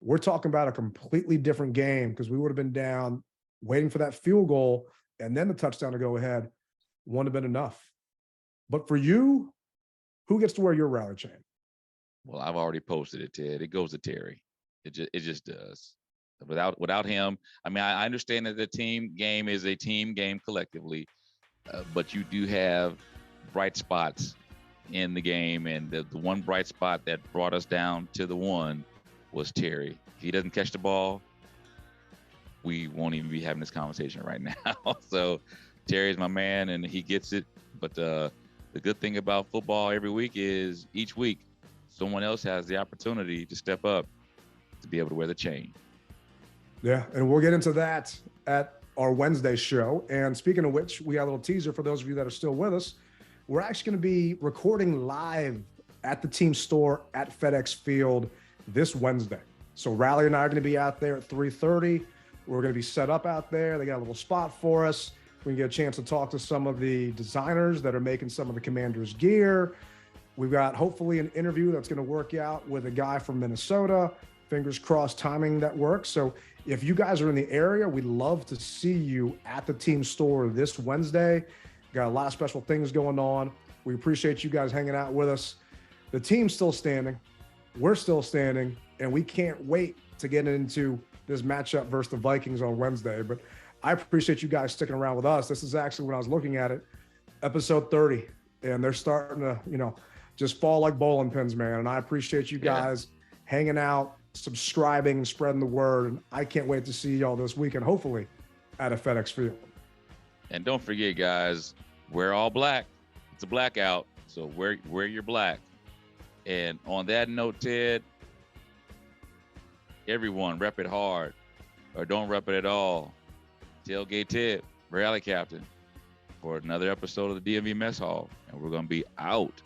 we're talking about a completely different game because we would have been down waiting for that field goal and then the touchdown to go ahead. Wouldn't have been enough. But for you, who gets to wear your rally chain? Well, I've already posted it, Ted. It goes to Terry. It just does. Without him, I mean, I understand that the team game is a team game collectively, but you do have bright spots in the game, and the one bright spot that brought us down to the one was Terry. If he doesn't catch the ball, we won't even be having this conversation right now. So Terry's my man, and he gets it. But the good thing about football every week is each week someone else has the opportunity to step up to be able to wear the chain. Yeah, and we'll get into that at our Wednesday show. And speaking of which, we got a little teaser for those of you that are still with us. We're actually going to be recording live at the team store at FedEx Field this Wednesday. So Riley and I are going to be out there at 3:30. We're going to be set up out there. They got a little spot for us. We can get a chance to talk to some of the designers that are making some of the Commanders gear. We've got hopefully an interview that's going to work out with a guy from Minnesota. Fingers crossed timing that works. So if you guys are in the area, we'd love to see you at the team store this Wednesday. Got a lot of special things going on. We appreciate you guys hanging out with us. The team's still standing. We're still standing. And we can't wait to get into this matchup versus the Vikings on Wednesday. But I appreciate you guys sticking around with us. This is actually, when I was looking at it, episode 30. And they're starting to, just fall like bowling pins, man. And I appreciate you guys hanging out, subscribing, spreading the word. And I can't wait to see y'all this weekend, hopefully, at a FedEx Field. And don't forget, guys, we're all black. It's a blackout, so wear your black. And on that note, Ted, everyone rep it hard or don't rep it at all. Tailgate Ted, rally captain, for another episode of the DMV Mess Hall. And we're going to be out.